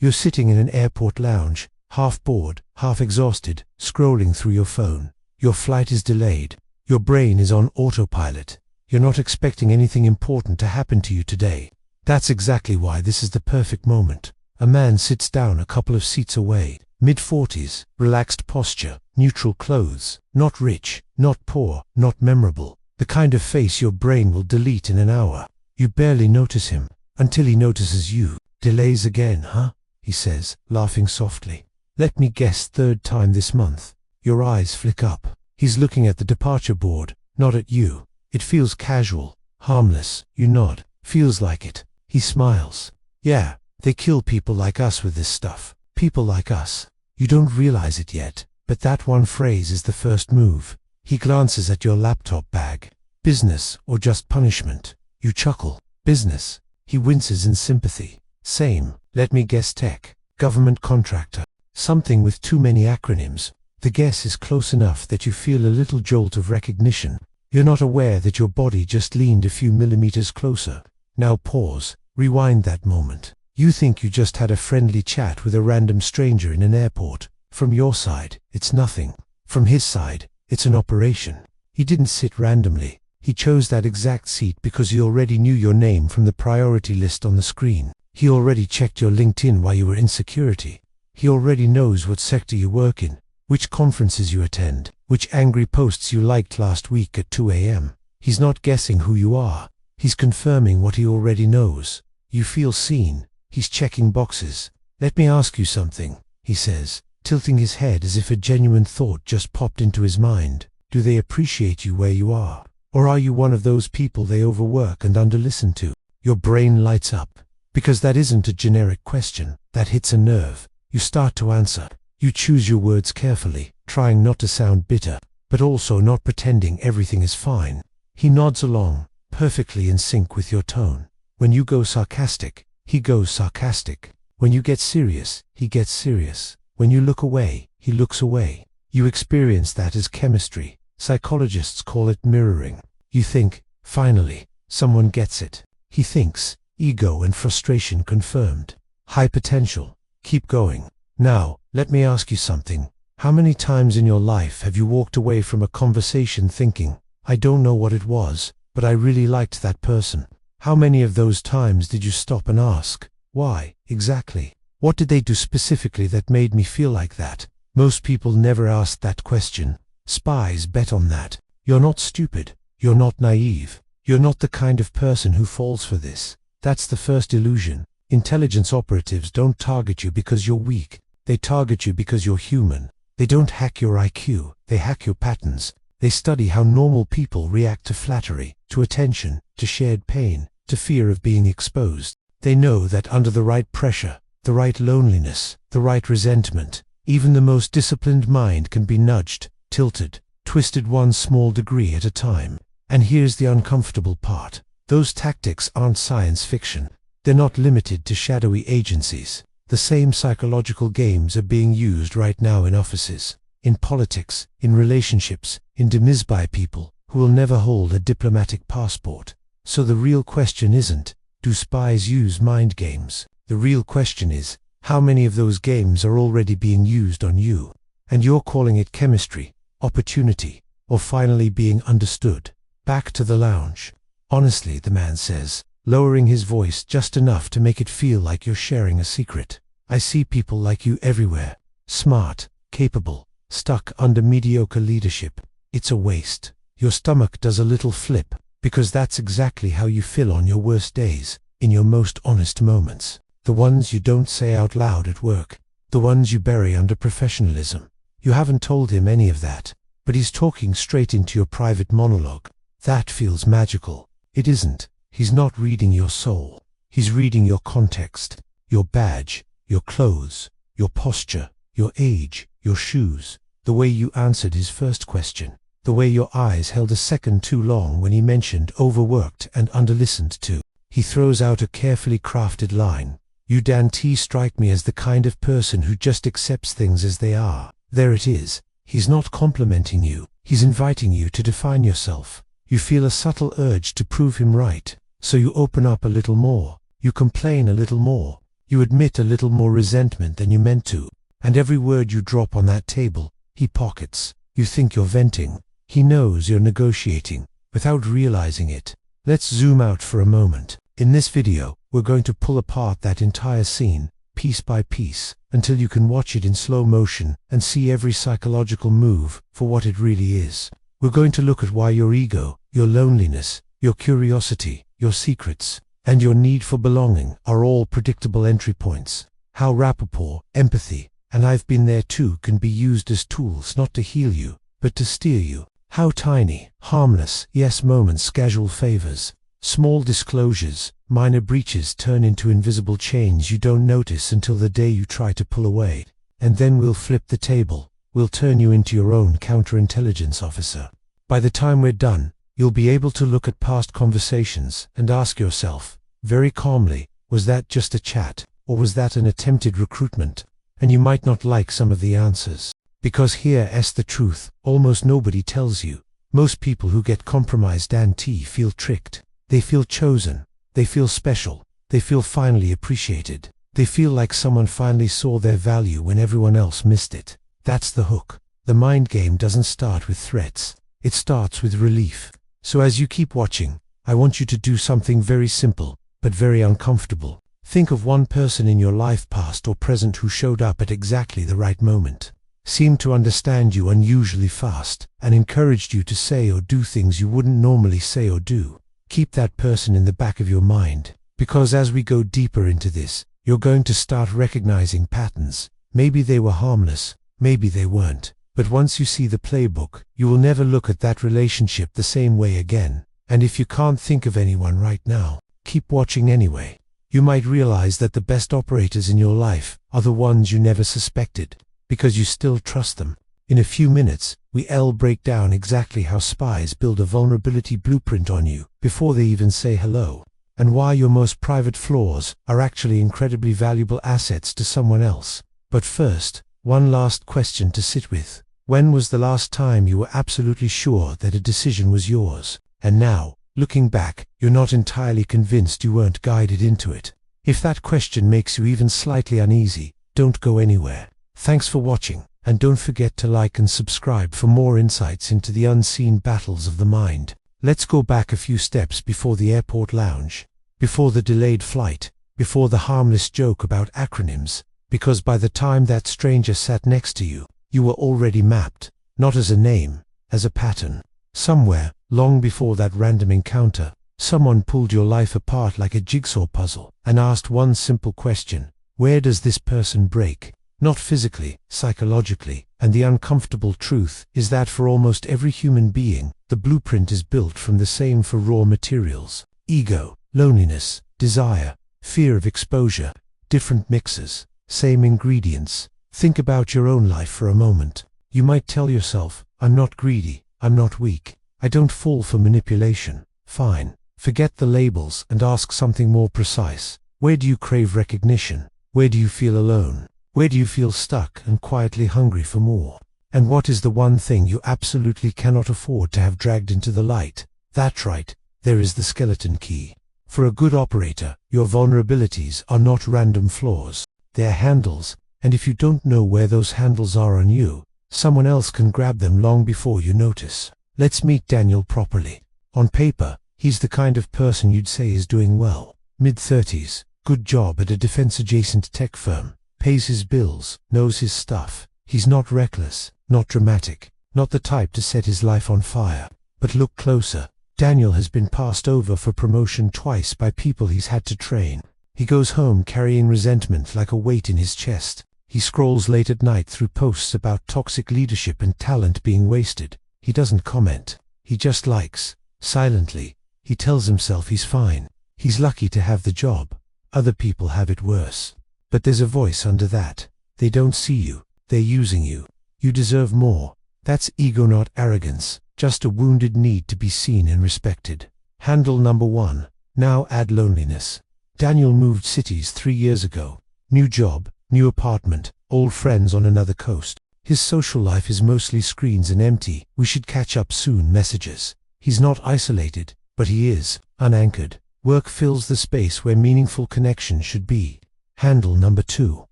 You're sitting in an airport lounge, half bored, half exhausted, scrolling through your phone. Your flight is delayed. Your brain is on autopilot. You're not expecting anything important to happen to you today. That's exactly why this is the perfect moment. A man sits down a couple of seats away, mid-40s, relaxed posture, neutral clothes, not rich, not poor, not memorable. The kind of face your brain will delete in an hour. You barely notice him, until he notices you. Delays again, huh? He says, laughing softly. Let me guess, third time this month. Your eyes flick up. He's looking at the departure board, not at you. It feels casual, harmless. You nod. Feels like it. He smiles. Yeah, they kill people like us with this stuff. People like us. You don't realize it yet, but that one phrase is the first move. He glances at your laptop bag. Business or just punishment? You chuckle. Business. He winces in sympathy. Same. Let me guess, tech. Government contractor. Something with too many acronyms. The guess is close enough that you feel a little jolt of recognition. You're not aware that your body just leaned a few millimeters closer. Now pause. Rewind that moment. You think you just had a friendly chat with a random stranger in an airport. From your side, it's nothing. From his side, it's an operation. He didn't sit randomly. He chose that exact seat because he already knew your name from the priority list on the screen. He already checked your LinkedIn while you were in security. He already knows what sector you work in, which conferences you attend, which angry posts you liked last week at 2 a.m. He's not guessing who you are. He's confirming what he already knows. You feel seen. He's checking boxes. Let me ask you something, he says, tilting his head as if a genuine thought just popped into his mind. Do they appreciate you where you are? Or are you one of those people they overwork and underlisten to? Your brain lights up. Because that isn't a generic question. That hits a nerve. You start to answer. You choose your words carefully, trying not to sound bitter, but also not pretending everything is fine. He nods along, perfectly in sync with your tone. When you go sarcastic, he goes sarcastic. When you get serious, he gets serious. When you look away, he looks away. You experience that as chemistry. Psychologists call it mirroring. You think, finally, someone gets it. He thinks, ego and frustration confirmed. High potential. Keep going. Now, let me ask you something. How many times in your life have you walked away from a conversation thinking, I don't know what it was, but I really liked that person? How many of those times did you stop and ask, why, exactly? What did they do specifically that made me feel like that? Most people never ask that question. Spies bet on that. You're not stupid. You're not naive. You're not the kind of person who falls for this. That's the first illusion. Intelligence operatives don't target you because you're weak. They target you because you're human. They don't hack your IQ. They hack your patterns. They study how normal people react to flattery, to attention, to shared pain, to fear of being exposed. They know that under the right pressure, the right loneliness, the right resentment, even the most disciplined mind can be nudged, tilted, twisted one small degree at a time. And here's the uncomfortable part. Those tactics aren't science fiction. They're not limited to shadowy agencies. The same psychological games are being used right now in offices, in politics, in relationships, in demise by people who will never hold a diplomatic passport. So the real question isn't, do spies use mind games? The real question is, how many of those games are already being used on you? And you're calling it chemistry, opportunity, or finally being understood. Back to the lounge. Honestly, the man says, lowering his voice just enough to make it feel like you're sharing a secret. I see people like you everywhere. Smart, capable, stuck under mediocre leadership. It's a waste. Your stomach does a little flip, because that's exactly how you feel on your worst days, in your most honest moments. The ones you don't say out loud at work. The ones you bury under professionalism. You haven't told him any of that, but he's talking straight into your private monologue. That feels magical. It isn't. He's not reading your soul. He's reading your context, your badge, your clothes, your posture, your age, your shoes, the way you answered his first question, the way your eyes held a second too long when he mentioned overworked and underlistened to. He throws out a carefully crafted line. You T strike me as the kind of person who just accepts things as they are. There it is. He's not complimenting you. He's inviting you to define yourself. You feel a subtle urge to prove him right. So you open up a little more. You complain a little more. You admit a little more resentment than you meant to. And every word you drop on that table, he pockets. You think you're venting. He knows you're negotiating, without realizing it. Let's zoom out for a moment. In this video, we're going to pull apart that entire scene, piece by piece, until you can watch it in slow motion and see every psychological move for what it really is. We're going to look at why your ego, your loneliness, your curiosity, your secrets, and your need for belonging are all predictable entry points. How rapport, empathy, and I've been there too can be used as tools not to heal you, but to steer you. How tiny, harmless, yes moments, casual favors, small disclosures, minor breaches turn into invisible chains you don't notice until the day you try to pull away. And then we'll flip the table. We'll turn you into your own counterintelligence officer. By the time we're done, you'll be able to look at past conversations and ask yourself, very calmly, was that just a chat, or was that an attempted recruitment? And you might not like some of the answers. Because here's the truth, almost nobody tells you. Most people who get compromised feel tricked. They feel chosen. They feel special. They feel finally appreciated. They feel like someone finally saw their value when everyone else missed it. That's the hook. The mind game doesn't start with threats. It starts with relief. So as you keep watching, I want you to do something very simple, but very uncomfortable. Think of one person in your life, past or present, who showed up at exactly the right moment, seemed to understand you unusually fast, and encouraged you to say or do things you wouldn't normally say or do. Keep that person in the back of your mind, because as we go deeper into this, you're going to start recognizing patterns. Maybe they were harmless, maybe they weren't. But once you see the playbook, you will never look at that relationship the same way again. And if you can't think of anyone right now, keep watching anyway. You might realize that the best operators in your life are the ones you never suspected, because you still trust them. In a few minutes, we'll break down exactly how spies build a vulnerability blueprint on you before they even say hello, and why your most private flaws are actually incredibly valuable assets to someone else. But first, one last question to sit with. When was the last time you were absolutely sure that a decision was yours, and now, looking back, you're not entirely convinced you weren't guided into it? If that question makes you even slightly uneasy, don't go anywhere. Thanks for watching, and don't forget to like and subscribe for more insights into the unseen battles of the mind. Let's go back a few steps before the airport lounge, before the delayed flight, before the harmless joke about acronyms. Because by the time that stranger sat next to you, you were already mapped, not as a name, as a pattern. Somewhere, long before that random encounter, someone pulled your life apart like a jigsaw puzzle and asked one simple question: where does this person break? Not physically, psychologically. And the uncomfortable truth is that for almost every human being, the blueprint is built from the same four raw materials: ego, loneliness, desire, fear of exposure, different mixes. Same ingredients. Think about your own life for a moment. You might tell yourself, I'm not greedy, I'm not weak, I don't fall for manipulation. Fine. Forget the labels and ask something more precise. Where do you crave recognition? Where do you feel alone? Where do you feel stuck and quietly hungry for more? And what is the one thing you absolutely cannot afford to have dragged into the light? That's right, there is the skeleton key. For a good operator, your vulnerabilities are not random flaws. They're handles, and if you don't know where those handles are on you, someone else can grab them long before you notice. Let's meet Daniel properly. On paper, he's the kind of person you'd say is doing well. Mid-30s, good job at a defense-adjacent tech firm, pays his bills, knows his stuff. He's not reckless, not dramatic, not the type to set his life on fire. But look closer. Daniel has been passed over for promotion twice by people he's had to train. He goes home carrying resentment like a weight in his chest. He scrolls late at night through posts about toxic leadership and talent being wasted. He doesn't comment. He just likes. Silently, he tells himself he's fine. He's lucky to have the job. Other people have it worse. But there's a voice under that. They don't see you. They're using you. You deserve more. That's ego, not arrogance. Just a wounded need to be seen and respected. Handle number 1. Now add loneliness. Daniel moved cities 3 years ago. New job, new apartment, old friends on another coast. His social life is mostly screens and empty, we should catch up soon messages. He's not isolated, but he is unanchored. Work fills the space where meaningful connection should be. Handle number 2.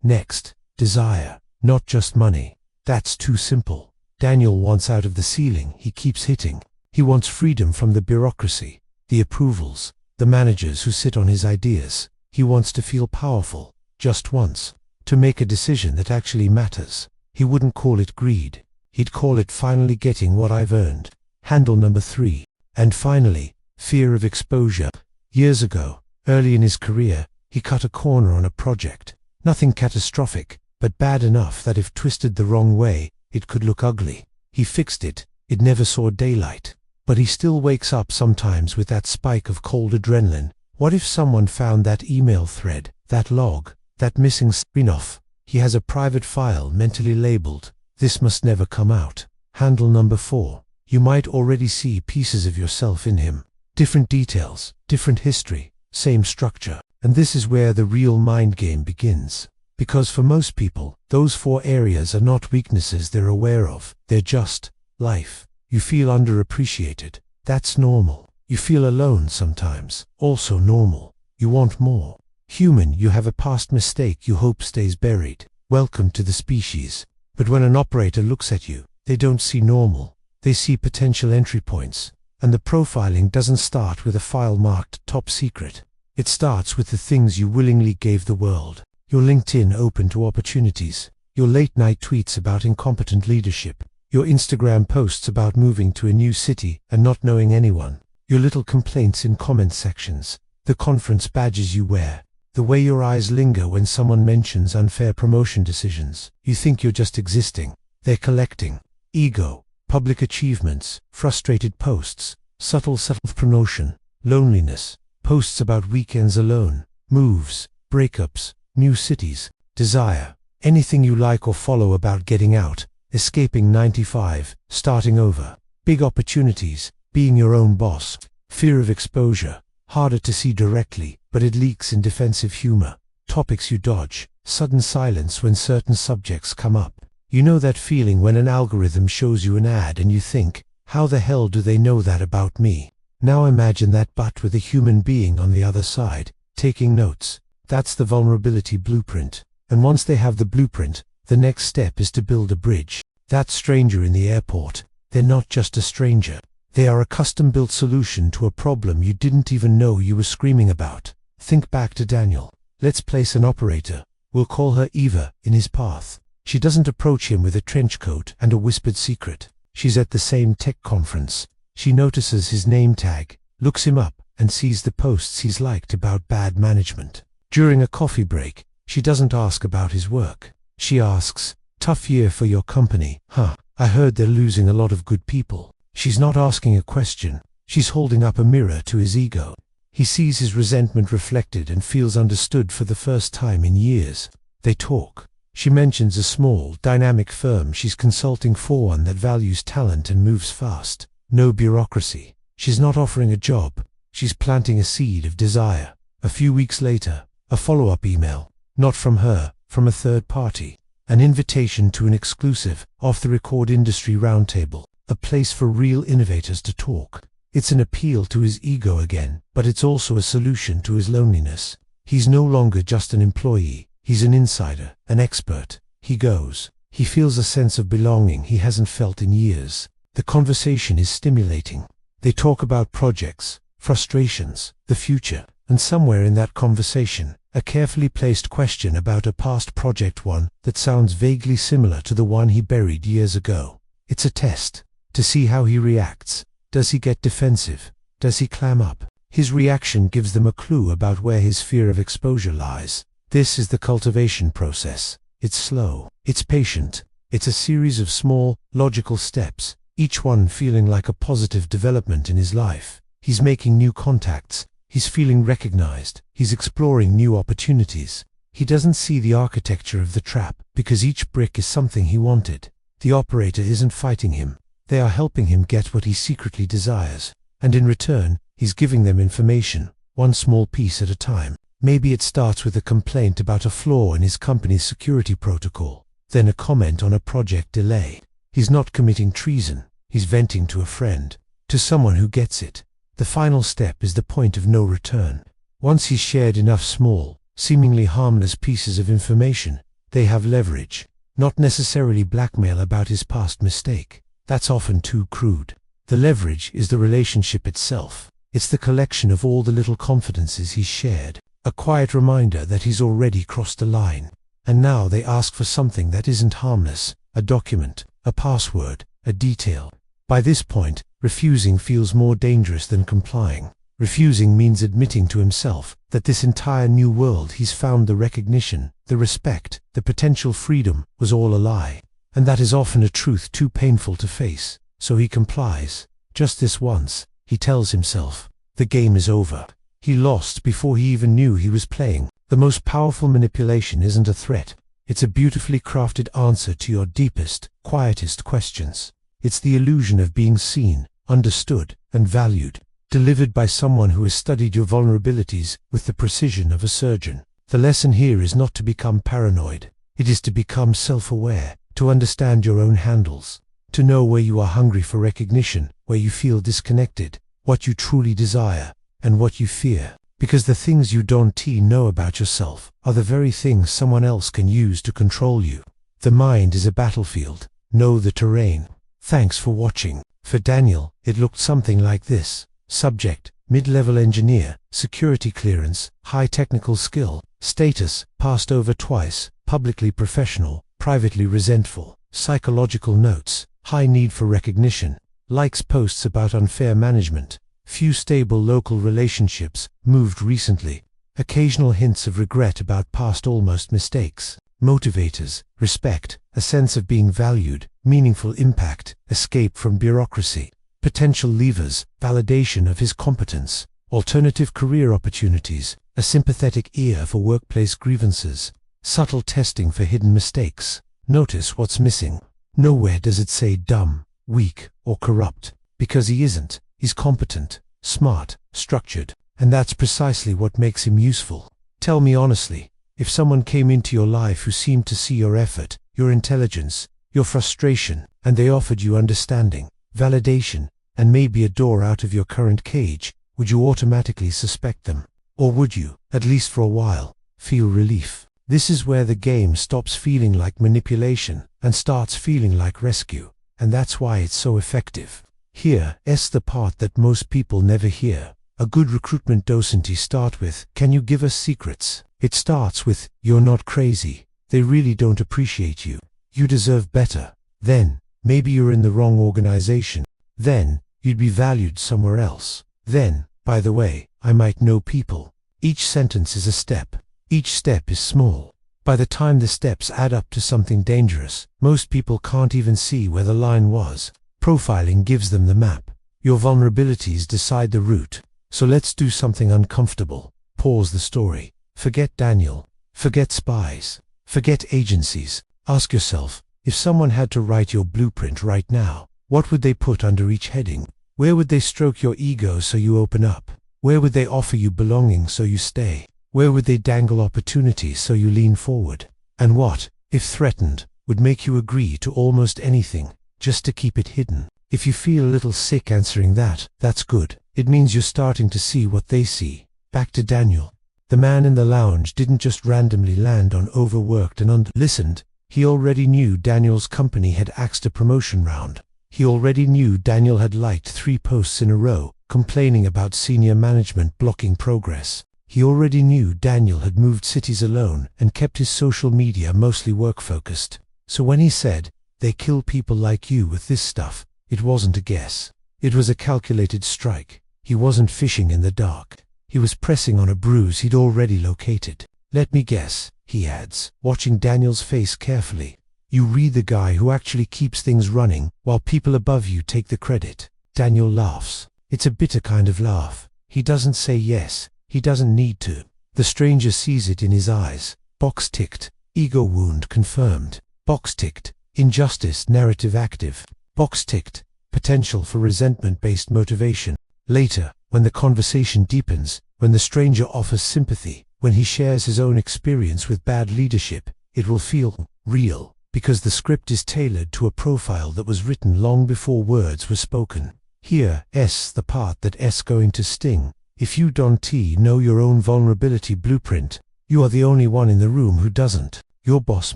Next, desire, not just money. That's too simple. Daniel wants out of the ceiling he keeps hitting. He wants freedom from the bureaucracy, the approvals, the managers who sit on his ideas. He wants to feel powerful, just once, to make a decision that actually matters. He wouldn't call it greed. He'd call it finally getting what I've earned. Handle number 3. And finally, fear of exposure. Years ago, early in his career, he cut a corner on a project. Nothing catastrophic, but bad enough that if twisted the wrong way, it could look ugly. He fixed it. It never saw daylight. But he still wakes up sometimes with that spike of cold adrenaline. What if someone found that email thread, that log, that missing spin-off? He has a private file mentally labeled, "This must never come out." Handle number 4. You might already see pieces of yourself in him. Different details, different history, same structure. And this is where the real mind game begins. Because for most people, those 4 areas are not weaknesses they're aware of. They're just life. You feel underappreciated. That's normal. You feel alone sometimes. Also normal. You want more. Human, you have a past mistake you hope stays buried. Welcome to the species. But when an operator looks at you, they don't see normal. They see potential entry points. And the profiling doesn't start with a file marked top secret. It starts with the things you willingly gave the world. Your LinkedIn open to opportunities. Your late-night tweets about incompetent leadership. Your Instagram posts about moving to a new city and not knowing anyone. Your little complaints in comment sections. The conference badges you wear. The way your eyes linger when someone mentions unfair promotion decisions. You think you're just existing. They're collecting. Ego, public achievements, frustrated posts, subtle self-promotion, loneliness, posts about weekends alone, moves, breakups, new cities, desire, anything you like or follow about getting out, escaping 95, starting over, big opportunities, being your own boss, fear of exposure, harder to see directly, but it leaks in defensive humor, topics you dodge, sudden silence when certain subjects come up. You know that feeling when an algorithm shows you an ad and you think, how the hell do they know that about me? Now imagine that but with a human being on the other side, taking notes. That's the vulnerability blueprint. And once they have the blueprint, the next step is to build a bridge. That stranger in the airport, they're not just a stranger. They are a custom-built solution to a problem you didn't even know you were screaming about. Think back to Daniel. Let's place an operator. We'll call her Eva in his path. She doesn't approach him with a trench coat and a whispered secret. She's at the same tech conference. She notices his name tag, looks him up, and sees the posts he's liked about bad management. During a coffee break, she doesn't ask about his work. She asks, "Tough year for your company, huh? I heard they're losing a lot of good people." She's not asking a question. She's holding up a mirror to his ego. He sees his resentment reflected and feels understood for the first time in years. They talk. She mentions a small, dynamic firm she's consulting for, one that values talent and moves fast. No bureaucracy. She's not offering a job. She's planting a seed of desire. A few weeks later, a follow-up email. Not from her, from a third party. An invitation to an exclusive, off-the-record industry roundtable. A place for real innovators to talk. It's an appeal to his ego again, but it's also a solution to his loneliness. He's no longer just an employee. He's an insider, an expert. He goes. He feels a sense of belonging he hasn't felt in years. The conversation is stimulating. They talk about projects, frustrations, the future, and somewhere in that conversation, a carefully placed question about a past project, one that sounds vaguely similar to the one he buried years ago. It's a test, to see how he reacts. Does he get defensive? Does he clam up? His reaction gives them a clue about where his fear of exposure lies. This is the cultivation process. It's slow. It's patient. It's a series of small, logical steps, each one feeling like a positive development in his life. He's making new contacts. He's feeling recognized. He's exploring new opportunities. He doesn't see the architecture of the trap, because each brick is something he wanted. The operator isn't fighting him. They are helping him get what he secretly desires. And in return, he's giving them information, one small piece at a time. Maybe it starts with a complaint about a flaw in his company's security protocol, then a comment on a project delay. He's not committing treason. He's venting to a friend, to someone who gets it. The final step is the point of no return. Once he's shared enough small, seemingly harmless pieces of information. They have leverage, not necessarily blackmail about his past mistake. That's often too crude. The leverage is the relationship itself. It's the collection of all the little confidences he's shared, a quiet reminder that he's already crossed the line. And now they ask for something that isn't harmless, a document, a password, a detail. By this point, refusing feels more dangerous than complying. Refusing means admitting to himself that this entire new world he's found, the recognition, the respect, the potential freedom, was all a lie. And that is often a truth too painful to face. So he complies. Just this once, he tells himself. The game is over. He lost before he even knew he was playing. The most powerful manipulation isn't a threat. It's a beautifully crafted answer to your deepest, quietest questions. It's the illusion of being seen, understood, and valued, delivered by someone who has studied your vulnerabilities with the precision of a surgeon. The lesson here is not to become paranoid. It is to become self-aware, to understand your own handles, to know where you are hungry for recognition, where you feel disconnected, what you truly desire, and what you fear. Because the things you don't know about yourself are the very things someone else can use to control you. The mind is a battlefield. Know the terrain. Thanks for watching. For Daniel, it looked something like this. Subject: mid-level engineer, security clearance, high technical skill, status: passed over twice, publicly professional, privately resentful. Psychological notes: high need for recognition, likes posts about unfair management, few stable local relationships, moved recently, occasional hints of regret about past almost mistakes. Motivators: respect, a sense of being valued, meaningful impact, escape from bureaucracy. Potential levers: validation of his competence, alternative career opportunities, a sympathetic ear for workplace grievances, subtle testing for hidden mistakes. Notice what's missing. Nowhere does it say dumb, weak, or corrupt, because he isn't. He's competent, smart, structured, and that's precisely what makes him useful. Tell me honestly, if someone came into your life who seemed to see your effort, your intelligence, your frustration, and they offered you understanding, validation, and maybe a door out of your current cage, would you automatically suspect them? Or would you, at least for a while, feel relief? This is where the game stops feeling like manipulation and starts feeling like rescue, and that's why it's so effective. Here's the part that most people never hear. A good recruitment doesn't start with, "Can you give us secrets?" It starts with, "You're not crazy. They really don't appreciate you. You deserve better." Then, maybe you're in the wrong organization. Then, you'd be valued somewhere else. Then, by the way, I might know people. Each sentence is a step. Each step is small. By the time the steps add up to something dangerous, most people can't even see where the line was. Profiling gives them the map. Your vulnerabilities decide the route. So let's do something uncomfortable. Pause the story. Forget Daniel. Forget spies. Forget agencies. Ask yourself, if someone had to write your blueprint right now, what would they put under each heading? Where would they stroke your ego so you open up? Where would they offer you belonging so you stay? Where would they dangle opportunities so you lean forward? And what, if threatened, would make you agree to almost anything, just to keep it hidden? If you feel a little sick answering that, that's good. It means you're starting to see what they see. Back to Daniel. The man in the lounge didn't just randomly land on overworked and under-listened. He already knew Daniel's company had axed a promotion round. He already knew Daniel had liked 3 posts in a row, complaining about senior management blocking progress. He already knew Daniel had moved cities alone and kept his social media mostly work-focused. So when he said, "They kill people like you with this stuff," it wasn't a guess. It was a calculated strike. He wasn't fishing in the dark. He was pressing on a bruise he'd already located. "Let me guess," he adds, watching Daniel's face carefully. "You read the guy who actually keeps things running while people above you take the credit." Daniel laughs. It's a bitter kind of laugh. He doesn't say yes. He doesn't need to. The stranger sees it in his eyes. Box ticked. Ego wound confirmed. Box ticked. Injustice narrative active. Box ticked. Potential for resentment-based motivation. Later, when the conversation deepens, when the stranger offers sympathy, when he shares his own experience with bad leadership, it will feel real, because the script is tailored to a profile that was written long before words were spoken. Here's the part that's going to sting. If you don't know your own vulnerability blueprint, You are the only one in the room who doesn't. Your boss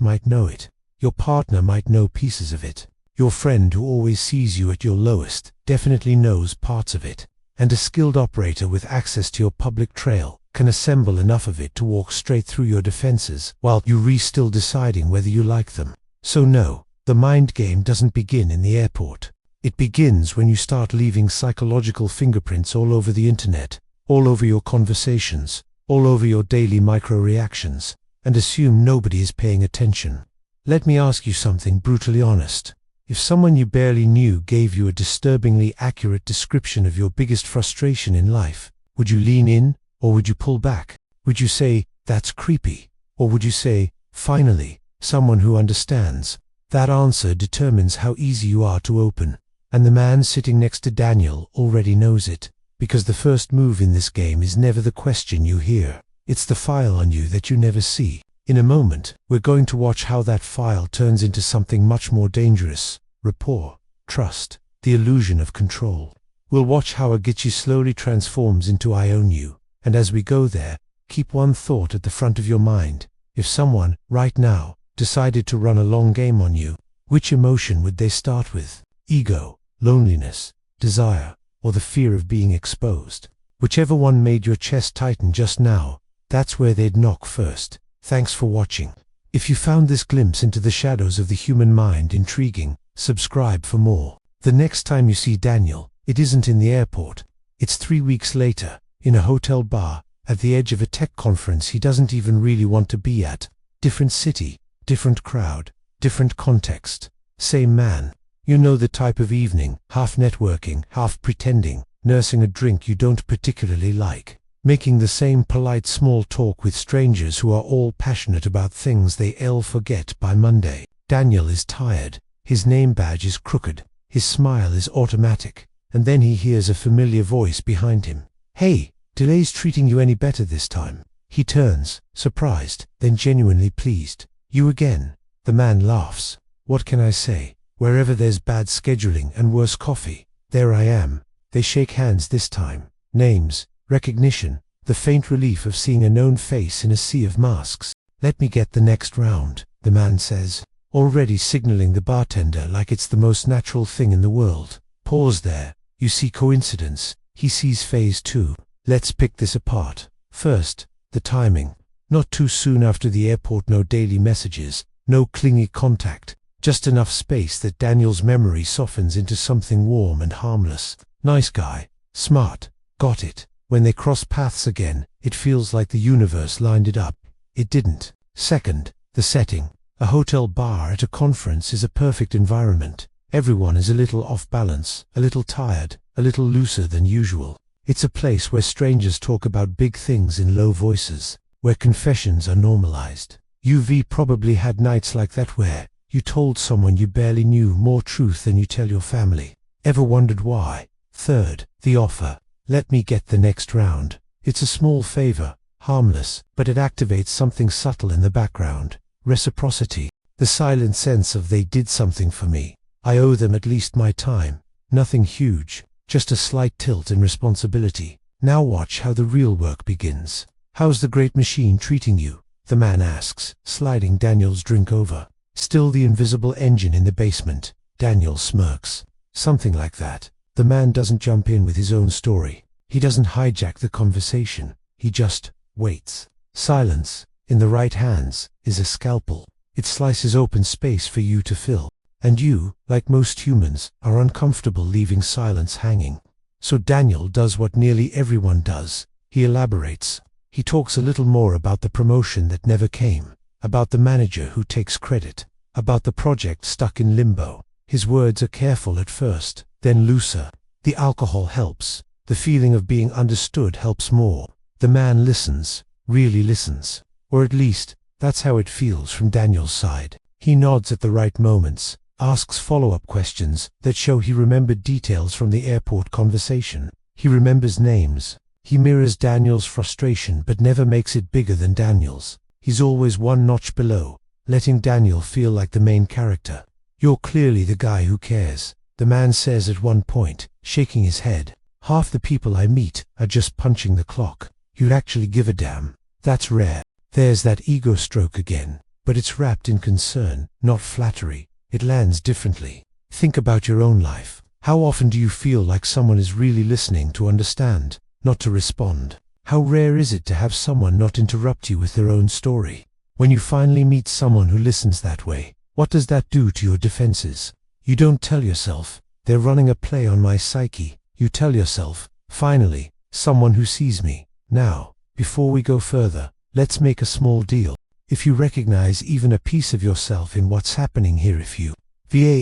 might know it. Your partner might know pieces of it. Your friend who always sees you at your lowest definitely knows parts of it. And a skilled operator with access to your public trail can assemble enough of it to walk straight through your defenses while you're still deciding whether you like them. So no, the mind game doesn't begin in the airport. It begins when you start leaving psychological fingerprints all over the internet, all over your conversations, all over your daily micro-reactions, and assume nobody is paying attention. Let me ask you something brutally honest. If someone you barely knew gave you a disturbingly accurate description of your biggest frustration in life, would you lean in, or would you pull back? Would you say, "That's creepy"? Or would you say, "Finally, someone who understands"? That answer determines how easy you are to open. And the man sitting next to Daniel already knows it, because the first move in this game is never the question you hear. It's the file on you that you never see. In a moment, we're going to watch how that file turns into something much more dangerous: rapport, trust, the illusion of control. We'll watch how a Gitchy slowly transforms into I own you. And as we go there, keep one thought at the front of your mind. If someone, right now, decided to run a long game on you, which emotion would they start with? Ego, loneliness, desire, or the fear of being exposed? Whichever one made your chest tighten just now, that's where they'd knock first. Thanks for watching. If you found this glimpse into the shadows of the human mind intriguing, subscribe for more. The next time you see Daniel, it isn't in the airport. It's 3 weeks later, in a hotel bar, at the edge of a tech conference he doesn't even really want to be at. Different city, different crowd, different context. Same man. You know the type of evening, half networking, half pretending, nursing a drink you don't particularly like, making the same polite small talk with strangers who are all passionate about things they'll forget by Monday. Daniel is tired, his name badge is crooked, his smile is automatic, and then he hears a familiar voice behind him. "Hey, delay's treating you any better this time?" He turns, surprised, then genuinely pleased. "You again?" The man laughs. "What can I say? Wherever there's bad scheduling and worse coffee, there I am." They shake hands this time. Names, recognition, the faint relief of seeing a known face in a sea of masks. "Let me get the next round," the man says, already signaling the bartender like it's the most natural thing in the world. Pause there. You see coincidence. He sees phase 2. Let's pick this apart. First, the timing. Not too soon after the airport, no daily messages, no clingy contact, just enough space that Daniel's memory softens into something warm and harmless. Nice guy. Smart. Got it. When they cross paths again, it feels like the universe lined it up. It didn't. Second, the setting. A hotel bar at a conference is a perfect environment. Everyone is a little off balance, a little tired, a little looser than usual. It's a place where strangers talk about big things in low voices, where confessions are normalized. You've probably had nights like that where you told someone you barely knew more truth than you tell your family. Ever wondered why? Third, the offer. Let me get the next round. It's a small favor, harmless, but it activates something subtle in the background. Reciprocity. The silent sense of they did something for me. I owe them at least my time. Nothing huge, just a slight tilt in responsibility. Now watch how the real work begins. "How's the great machine treating you?" the man asks, sliding Daniel's drink over. "Still the invisible engine in the basement." Daniel smirks. "Something like that." The man doesn't jump in with his own story. He doesn't hijack the conversation. He just waits. Silence, in the right hands, is a scalpel. It slices open space for you to fill. And you, like most humans, are uncomfortable leaving silence hanging. So Daniel does what nearly everyone does. He elaborates. He talks a little more about the promotion that never came, about the manager who takes credit, about the project stuck in limbo. His words are careful at first, then looser. The alcohol helps. The feeling of being understood helps more. The man listens, really listens. Or at least, that's how it feels from Daniel's side. He nods at the right moments, asks follow-up questions that show he remembered details from the airport conversation. He remembers names. He mirrors Daniel's frustration but never makes it bigger than Daniel's. He's always one notch below, letting Daniel feel like the main character. "You're clearly the guy who cares," the man says at one point, shaking his head. "Half the people I meet are just punching the clock. You'd actually give a damn. That's rare." There's that ego stroke again, but it's wrapped in concern, not flattery. It lands differently. Think about your own life. How often do you feel like someone is really listening to understand, not to respond? How rare is it to have someone not interrupt you with their own story? When you finally meet someone who listens that way, what does that do to your defenses? You don't tell yourself, they're running a play on my psyche. You tell yourself, finally, someone who sees me. Now, before we go further, let's make a small deal. If you recognize even a piece of yourself in what's happening here, if you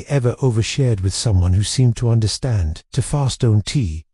ever overshared with someone who seemed to understand, don't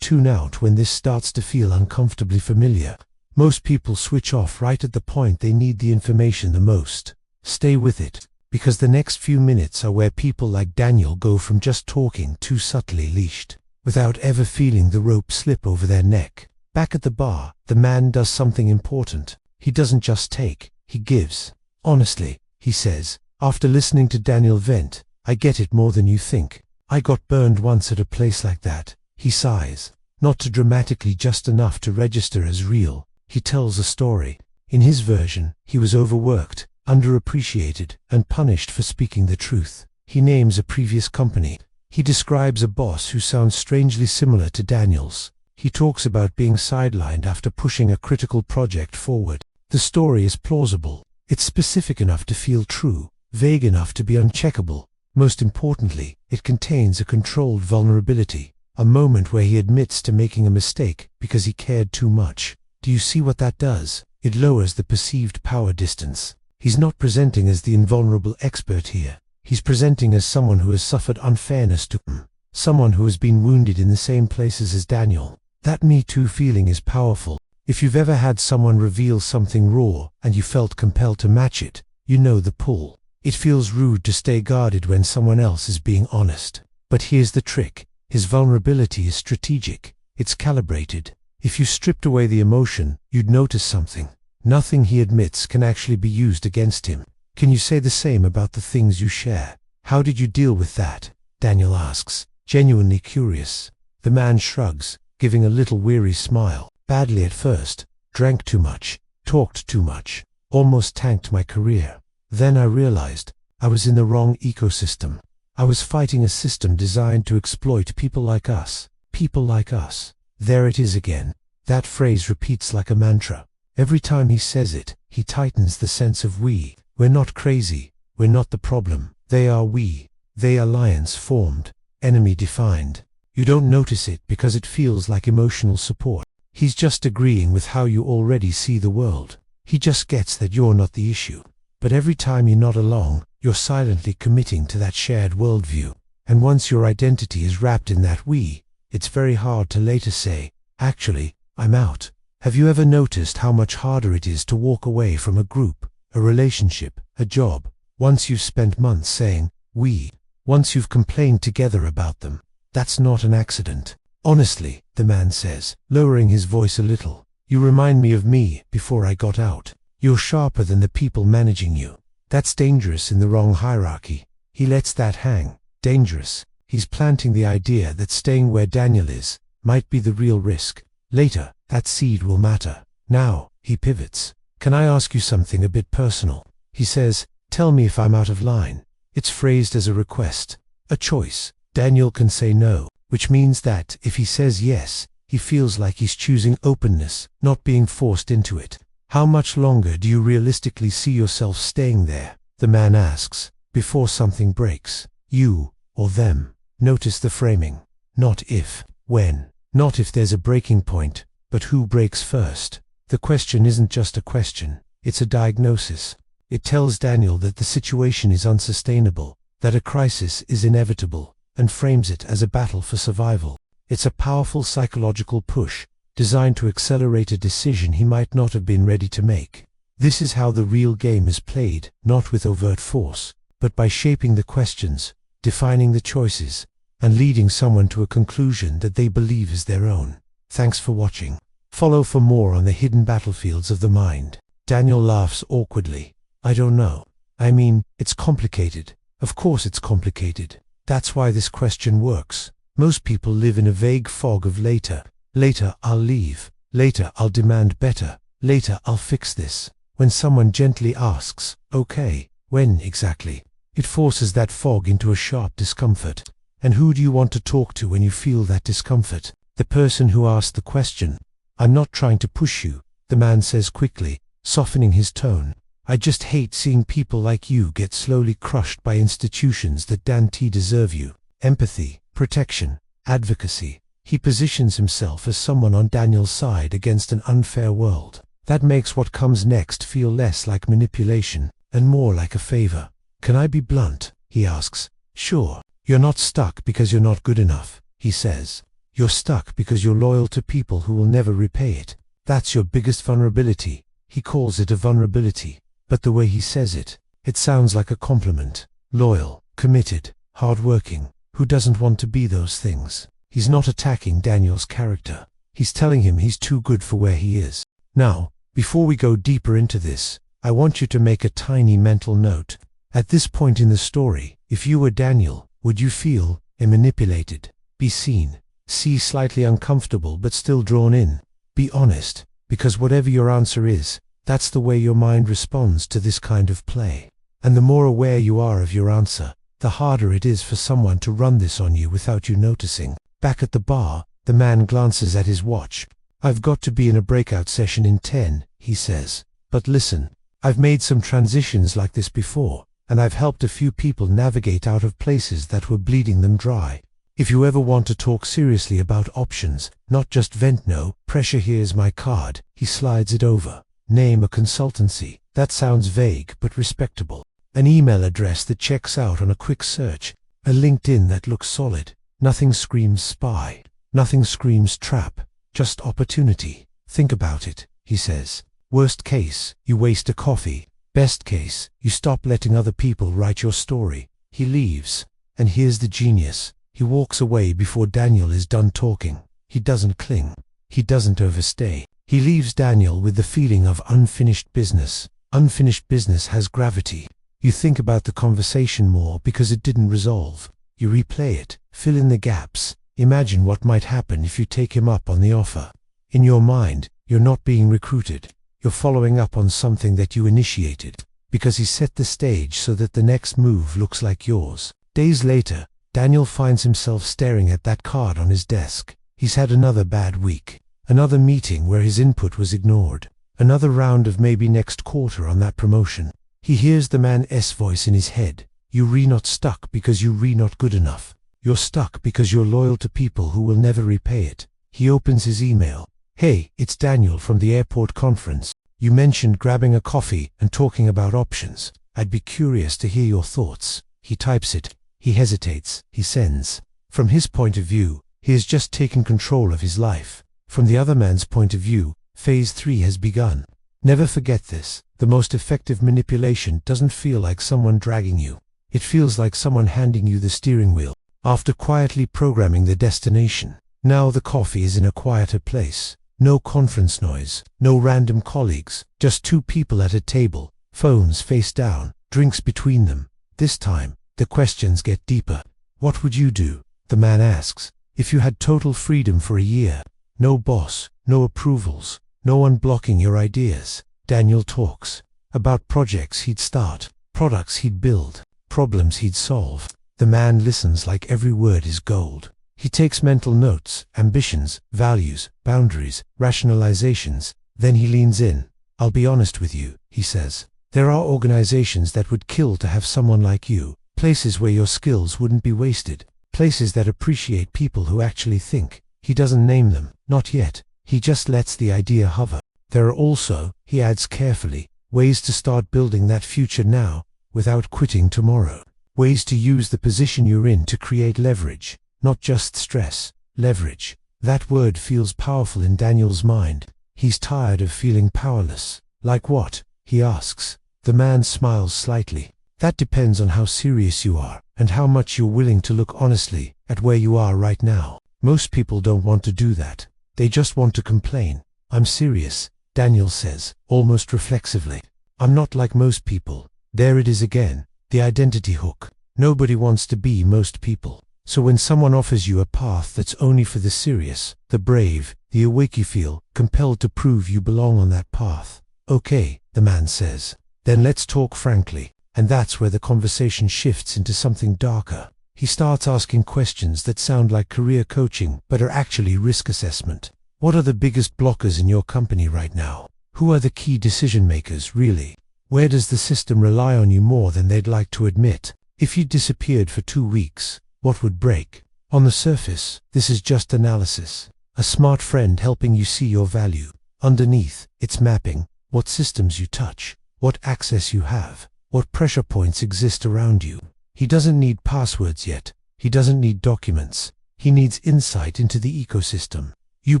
tune out when this starts to feel uncomfortably familiar. Most people switch off right at the point they need the information the most. Stay with it, because the next few minutes are where people like Daniel go from just talking too subtly leashed, without ever feeling the rope slip over their neck. Back at the bar, the man does something important. He doesn't just take, he gives. Honestly, he says, after listening to Daniel vent, I get it more than you think. I got burned once at a place like that. He sighs, not too dramatically, just enough to register as real. He tells a story. In his version, he was overworked, underappreciated, and punished for speaking the truth. He names a previous company. He describes a boss who sounds strangely similar to Daniel's. He talks about being sidelined after pushing a critical project forward. The story is plausible. It's specific enough to feel true, vague enough to be uncheckable. Most importantly, it contains a controlled vulnerability, a moment where he admits to making a mistake because he cared too much. Do you see what that does? It lowers the perceived power distance. He's not presenting as the invulnerable expert here. He's presenting as someone who has suffered unfairness to him, someone who has been wounded in the same places as Daniel. That Me Too feeling is powerful. If you've ever had someone reveal something raw and you felt compelled to match it, you know the pull. It feels rude to stay guarded when someone else is being honest. But here's the trick. His vulnerability is strategic. It's calibrated. If you stripped away the emotion, you'd notice something. Nothing he admits can actually be used against him. Can you say the same about the things you share? How did you deal with that? Daniel asks, genuinely curious. The man shrugs, giving a little weary smile. Badly at first. Drank too much. Talked too much. Almost tanked my career. Then I realized I was in the wrong ecosystem. I was fighting a system designed to exploit people like us. People like us. There it is again. That phrase repeats like a mantra. Every time he says it, he tightens the sense of we. We're not crazy. We're not the problem. They are we. They alliance formed. Enemy defined. You don't notice it because it feels like emotional support. He's just agreeing with how you already see the world. He just gets that you're not the issue. But every time you nod along, you're silently committing to that shared worldview. And once your identity is wrapped in that we, it's very hard to later say, actually, I'm out. Have you ever noticed how much harder it is to walk away from a group, a relationship, a job, once you've spent months saying, we, once you've complained together about them? That's not an accident. Honestly, the man says, lowering his voice a little, you remind me of me before I got out. You're sharper than the people managing you. That's dangerous in the wrong hierarchy. He lets that hang. Dangerous. He's planting the idea that staying where Daniel is might be the real risk. Later, that seed will matter. Now, he pivots. Can I ask you something a bit personal? He says, tell me if I'm out of line. It's phrased as a request, a choice. Daniel can say no, which means that if he says yes, he feels like he's choosing openness, not being forced into it. How much longer do you realistically see yourself staying there? The man asks, before something breaks. You, or them. Notice the framing. Not if, when. Not if there's a breaking point, but who breaks first. The question isn't just a question, it's a diagnosis. It tells Daniel that the situation is unsustainable, that a crisis is inevitable, and frames it as a battle for survival. It's a powerful psychological push, designed to accelerate a decision he might not have been ready to make. This is how the real game is played, not with overt force, but by shaping the questions, defining the choices, and leading someone to a conclusion that they believe is their own. Thanks for watching. Follow for more on the hidden battlefields of the mind. Daniel laughs awkwardly. I don't know. I mean, it's complicated. Of course it's complicated. That's why this question works. Most people live in a vague fog of later. Later I'll leave. Later I'll demand better. Later I'll fix this. When someone gently asks, "Okay, when exactly?" it forces that fog into a sharp discomfort. And who do you want to talk to when you feel that discomfort? The person who asked the question. "I'm not trying to push you," the man says quickly, softening his tone. "I just hate seeing people like you get slowly crushed by institutions that don't deserve you." Empathy, protection, advocacy. He positions himself as someone on Daniel's side against an unfair world. That makes what comes next feel less like manipulation and more like a favor. "Can I be blunt?" he asks. "Sure. You're not stuck because you're not good enough," he says. "You're stuck because you're loyal to people who will never repay it. That's your biggest vulnerability." He calls it a vulnerability, but the way he says it, it sounds like a compliment. Loyal, committed, hardworking. Who doesn't want to be those things? He's not attacking Daniel's character. He's telling him he's too good for where he is. Now, before we go deeper into this, I want you to make a tiny mental note. At this point in the story, if you were Daniel, would you feel manipulated? Be seen. See slightly uncomfortable but still drawn in. Be honest, because whatever your answer is, that's the way your mind responds to this kind of play. And the more aware you are of your answer, the harder it is for someone to run this on you without you noticing. Back at the bar, the man glances at his watch. "I've got to be in a breakout session in 10, he says. "But listen, I've made some transitions like this before, and I've helped a few people navigate out of places that were bleeding them dry. If you ever want to talk seriously about options, not just vent no pressure, here's my card." He slides it over. "Name a consultancy." That sounds vague but respectable. An email address that checks out on a quick search. A LinkedIn that looks solid. Nothing screams spy. Nothing screams trap. Just opportunity. "Think about it," he says. "Worst case, you waste a coffee. Best case, you stop letting other people write your story." He leaves. And here's the genius. He walks away before Daniel is done talking. He doesn't cling. He doesn't overstay. He leaves Daniel with the feeling of unfinished business. Unfinished business has gravity. You think about the conversation more because it didn't resolve. You replay it, fill in the gaps. Imagine what might happen if you take him up on the offer. In your mind, you're not being recruited. You're following up on something that you initiated, because he set the stage so that the next move looks like yours. Days later, Daniel finds himself staring at that card on his desk. He's had another bad week. Another meeting where his input was ignored. Another round of maybe next quarter on that promotion. He hears the man's voice in his head. "You re not stuck because you re not good enough. You're stuck because you're loyal to people who will never repay it." He opens his email. "Hey, it's Daniel from the airport conference. You mentioned grabbing a coffee and talking about options. I'd be curious to hear your thoughts." He types it. He hesitates. He sends. From his point of view, he has just taken control of his life. From the other man's point of view, phase 3 has begun. Never forget this. The most effective manipulation doesn't feel like someone dragging you. It feels like someone handing you the steering wheel, after quietly programming the destination. Now the coffee is in a quieter place. No conference noise, no random colleagues, just two people at a table, phones face down, drinks between them. This time, the questions get deeper. "What would you do?" the man asks, "if you had total freedom for a year? No boss, no approvals, no one blocking your ideas." Daniel talks about projects he'd start, products he'd build, problems he'd solve. The man listens like every word is gold. He takes mental notes, ambitions, values, boundaries, rationalizations. Then he leans in. "I'll be honest with you," he says. "There are organizations that would kill to have someone like you. Places where your skills wouldn't be wasted. Places that appreciate people who actually think." He doesn't name them, not yet. He just lets the idea hover. "There are also," he adds carefully, "ways to start building that future now, without quitting tomorrow. Ways to use the position you're in to create leverage, not just stress. Leverage." That word feels powerful in Daniel's mind. He's tired of feeling powerless. "Like what?" he asks. The man smiles slightly. "That depends on how serious you are, and how much you're willing to look honestly at where you are right now. Most people don't want to do that. They just want to complain." "I'm serious," Daniel says, almost reflexively. "I'm not like most people." There it is again, the identity hook. Nobody wants to be most people. So when someone offers you a path that's only for the serious, the brave, the awake, you feel compelled to prove you belong on that path. Okay, the man says. Then let's talk frankly. And that's where the conversation shifts into something darker. He starts asking questions that sound like career coaching but are actually risk assessment. What are the biggest blockers in your company right now? Who are the key decision makers, really? Where does the system rely on you more than they'd like to admit? If you disappeared for 2 weeks, what would break? On the surface, this is just analysis. A smart friend helping you see your value. Underneath, it's mapping what systems you touch, what access you have, what pressure points exist around you. He doesn't need passwords yet. He doesn't need documents. He needs insight into the ecosystem. You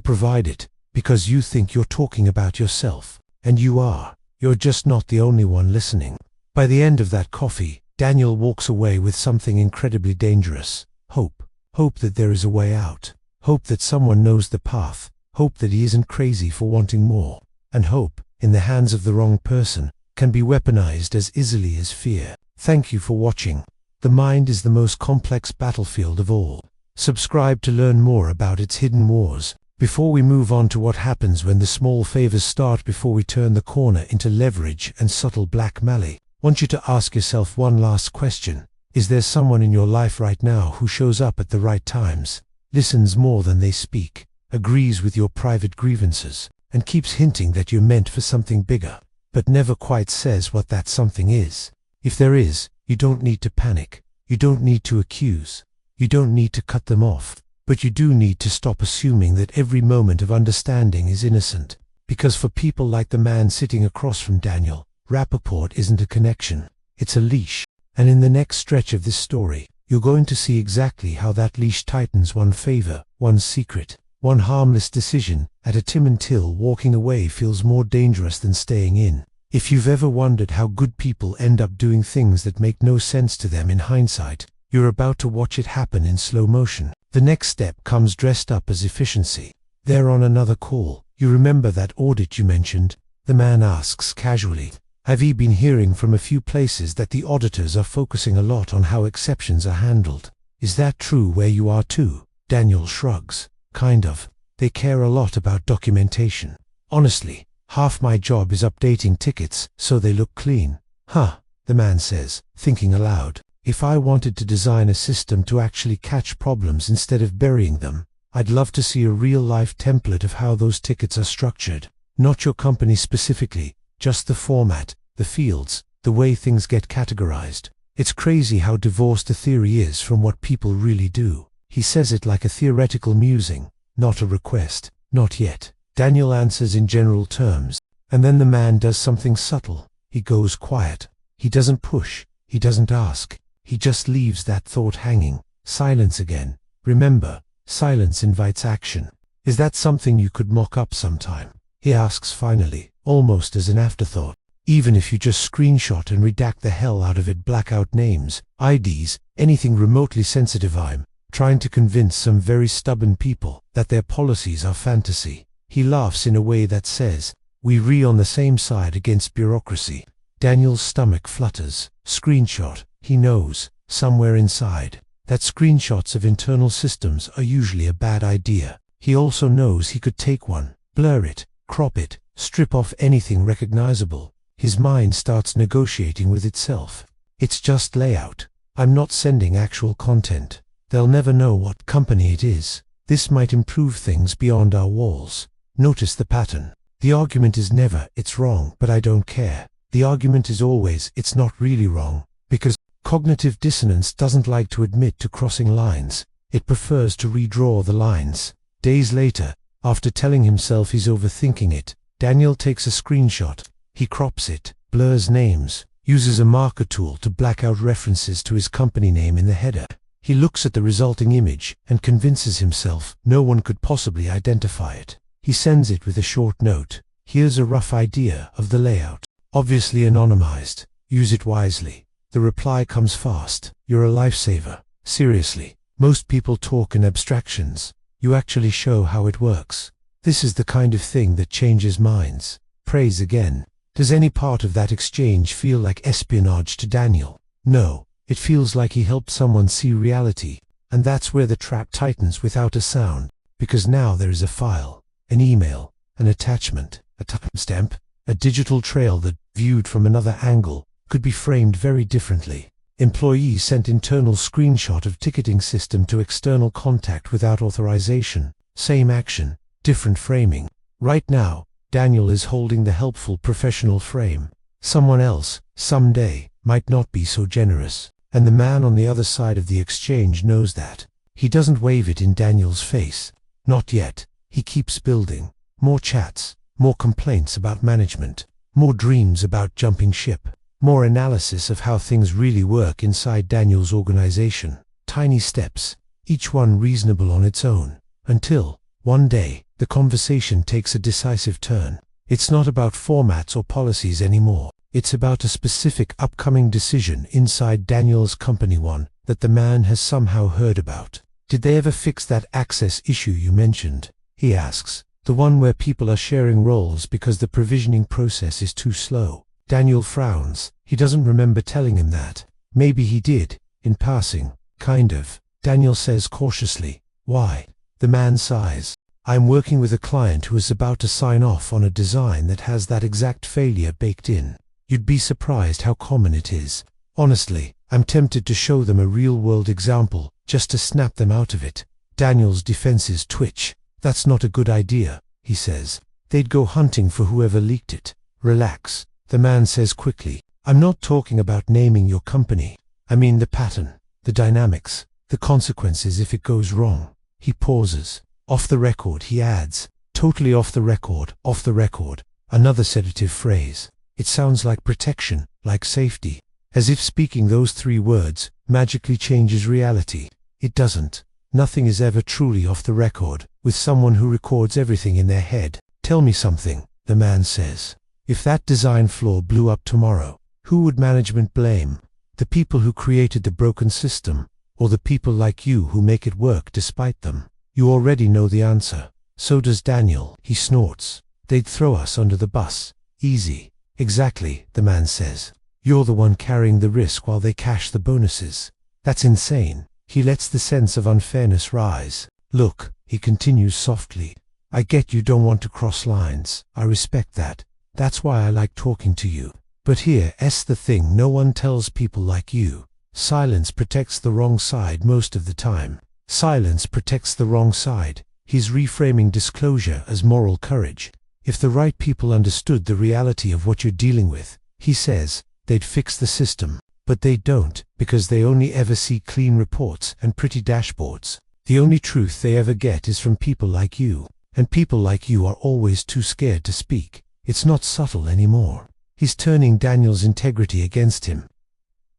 provide it because you think you're talking about yourself. And you are. You're just not the only one listening. By the end of that coffee, Daniel walks away with something incredibly dangerous. Hope. Hope that there is a way out. Hope that someone knows the path. Hope that he isn't crazy for wanting more. And hope, in the hands of the wrong person, can be weaponized as easily as fear. Thank you for watching. The mind is the most complex battlefield of all. Subscribe to learn more about its hidden wars. Before we move on to what happens when the small favors start before we turn the corner into leverage and subtle blackmail, I want you to ask yourself one last question. Is there someone in your life right now who shows up at the right times, listens more than they speak, agrees with your private grievances, and keeps hinting that you're meant for something bigger, but never quite says what that something is? If there is, you don't need to panic. You don't need to accuse. You don't need to cut them off. But you do need to stop assuming that every moment of understanding is innocent. Because for people like the man sitting across from Daniel, Rapport isn't a connection. It's a leash. And in the next stretch of this story, you're going to see exactly how that leash tightens one favor, one secret, one harmless decision at a Tim and Till walking away feels more dangerous than staying in. If you've ever wondered how good people end up doing things that make no sense to them in hindsight, you're about to watch it happen in slow motion. The next step comes dressed up as efficiency. They're on another call. You remember that audit you mentioned? The man asks casually. I've been hearing from a few places that the auditors are focusing a lot on how exceptions are handled. Is that true where you are too? Daniel shrugs. Kind of. They care a lot about documentation. Honestly, half my job is updating tickets so they look clean. Huh, the man says, thinking aloud. If I wanted to design a system to actually catch problems instead of burying them, I'd love to see a real-life template of how those tickets are structured. Not your company specifically, just the format, the fields, the way things get categorized. It's crazy how divorced the theory is from what people really do. He says it like a theoretical musing, not a request. Not yet. Daniel answers in general terms, and then the man does something subtle. He goes quiet. He doesn't push. He doesn't ask. He just leaves that thought hanging. Silence again. Remember, silence invites action. Is that something you could mock up sometime? He asks finally, almost as an afterthought. Even if you just screenshot and redact the hell out of it, blackout names, IDs, anything remotely sensitive. I'm trying to convince some very stubborn people that their policies are fantasy. He laughs in a way that says, we're on the same side against bureaucracy. Daniel's stomach flutters. Screenshot. He knows, somewhere inside, that screenshots of internal systems are usually a bad idea. He also knows he could take one, blur it, crop it, strip off anything recognizable. His mind starts negotiating with itself. It's just layout. I'm not sending actual content. They'll never know what company it is. This might improve things beyond our walls. Notice the pattern. The argument is never, it's wrong, but I don't care. The argument is always, it's not really wrong, because cognitive dissonance doesn't like to admit to crossing lines. It prefers to redraw the lines. Days later, after telling himself he's overthinking it, Daniel takes a screenshot. He crops it, blurs names, uses a marker tool to black out references to his company name in the header. He looks at the resulting image and convinces himself no one could possibly identify it. He sends it with a short note. Here's a rough idea of the layout. Obviously anonymized. Use it wisely. The reply comes fast. You're a lifesaver. Seriously. Most people talk in abstractions. You actually show how it works. This is the kind of thing that changes minds. Praise again. Does any part of that exchange feel like espionage to Daniel? No. It feels like he helped someone see reality. And that's where the trap tightens without a sound. Because now there is a file, an email, an attachment, a timestamp. A digital trail that, viewed from another angle, could be framed very differently. Employees sent internal screenshot of ticketing system to external contact without authorization. Same action, different framing. Right now, Daniel is holding the helpful professional frame. Someone else, someday, might not be so generous. And the man on the other side of the exchange knows that. He doesn't wave it in Daniel's face. Not yet. He keeps building. More chats, more complaints about management, more dreams about jumping ship, more analysis of how things really work inside Daniel's organization. Tiny steps, each one reasonable on its own, until, one day, the conversation takes a decisive turn. It's not about formats or policies anymore. It's about a specific upcoming decision inside Daniel's company, one that the man has somehow heard about. Did they ever fix that access issue you mentioned? He asks. The one where people are sharing roles because the provisioning process is too slow. Daniel frowns. He doesn't remember telling him that. Maybe he did, in passing. Kind of. Daniel says cautiously. Why? The man sighs. I'm working with a client who is about to sign off on a design that has that exact failure baked in. You'd be surprised how common it is. Honestly, I'm tempted to show them a real-world example, just to snap them out of it. Daniel's defenses twitch. That's not a good idea, he says. They'd go hunting for whoever leaked it. Relax, the man says quickly. I'm not talking about naming your company. I mean the pattern, the dynamics, the consequences if it goes wrong. He pauses. Off the record, he adds. Totally off the record, off the record. Another sedative phrase. It sounds like protection, like safety. As if speaking those three words magically changes reality. It doesn't. Nothing is ever truly off the record, with someone who records everything in their head. Tell me something, the man says. If that design flaw blew up tomorrow, who would management blame? The people who created the broken system, or the people like you who make it work despite them? You already know the answer. So does Daniel, he snorts. They'd throw us under the bus. Easy. Exactly, the man says. You're the one carrying the risk while they cash the bonuses. That's insane. He lets the sense of unfairness rise. Look, he continues softly. I get you don't want to cross lines. I respect that. That's why I like talking to you. But here's the thing no one tells people like you. Silence protects the wrong side most of the time. Silence protects the wrong side. He's reframing disclosure as moral courage. If the right people understood the reality of what you're dealing with, he says, they'd fix the system. But they don't, because they only ever see clean reports and pretty dashboards. The only truth they ever get is from people like you. And people like you are always too scared to speak. It's not subtle anymore. He's turning Daniel's integrity against him.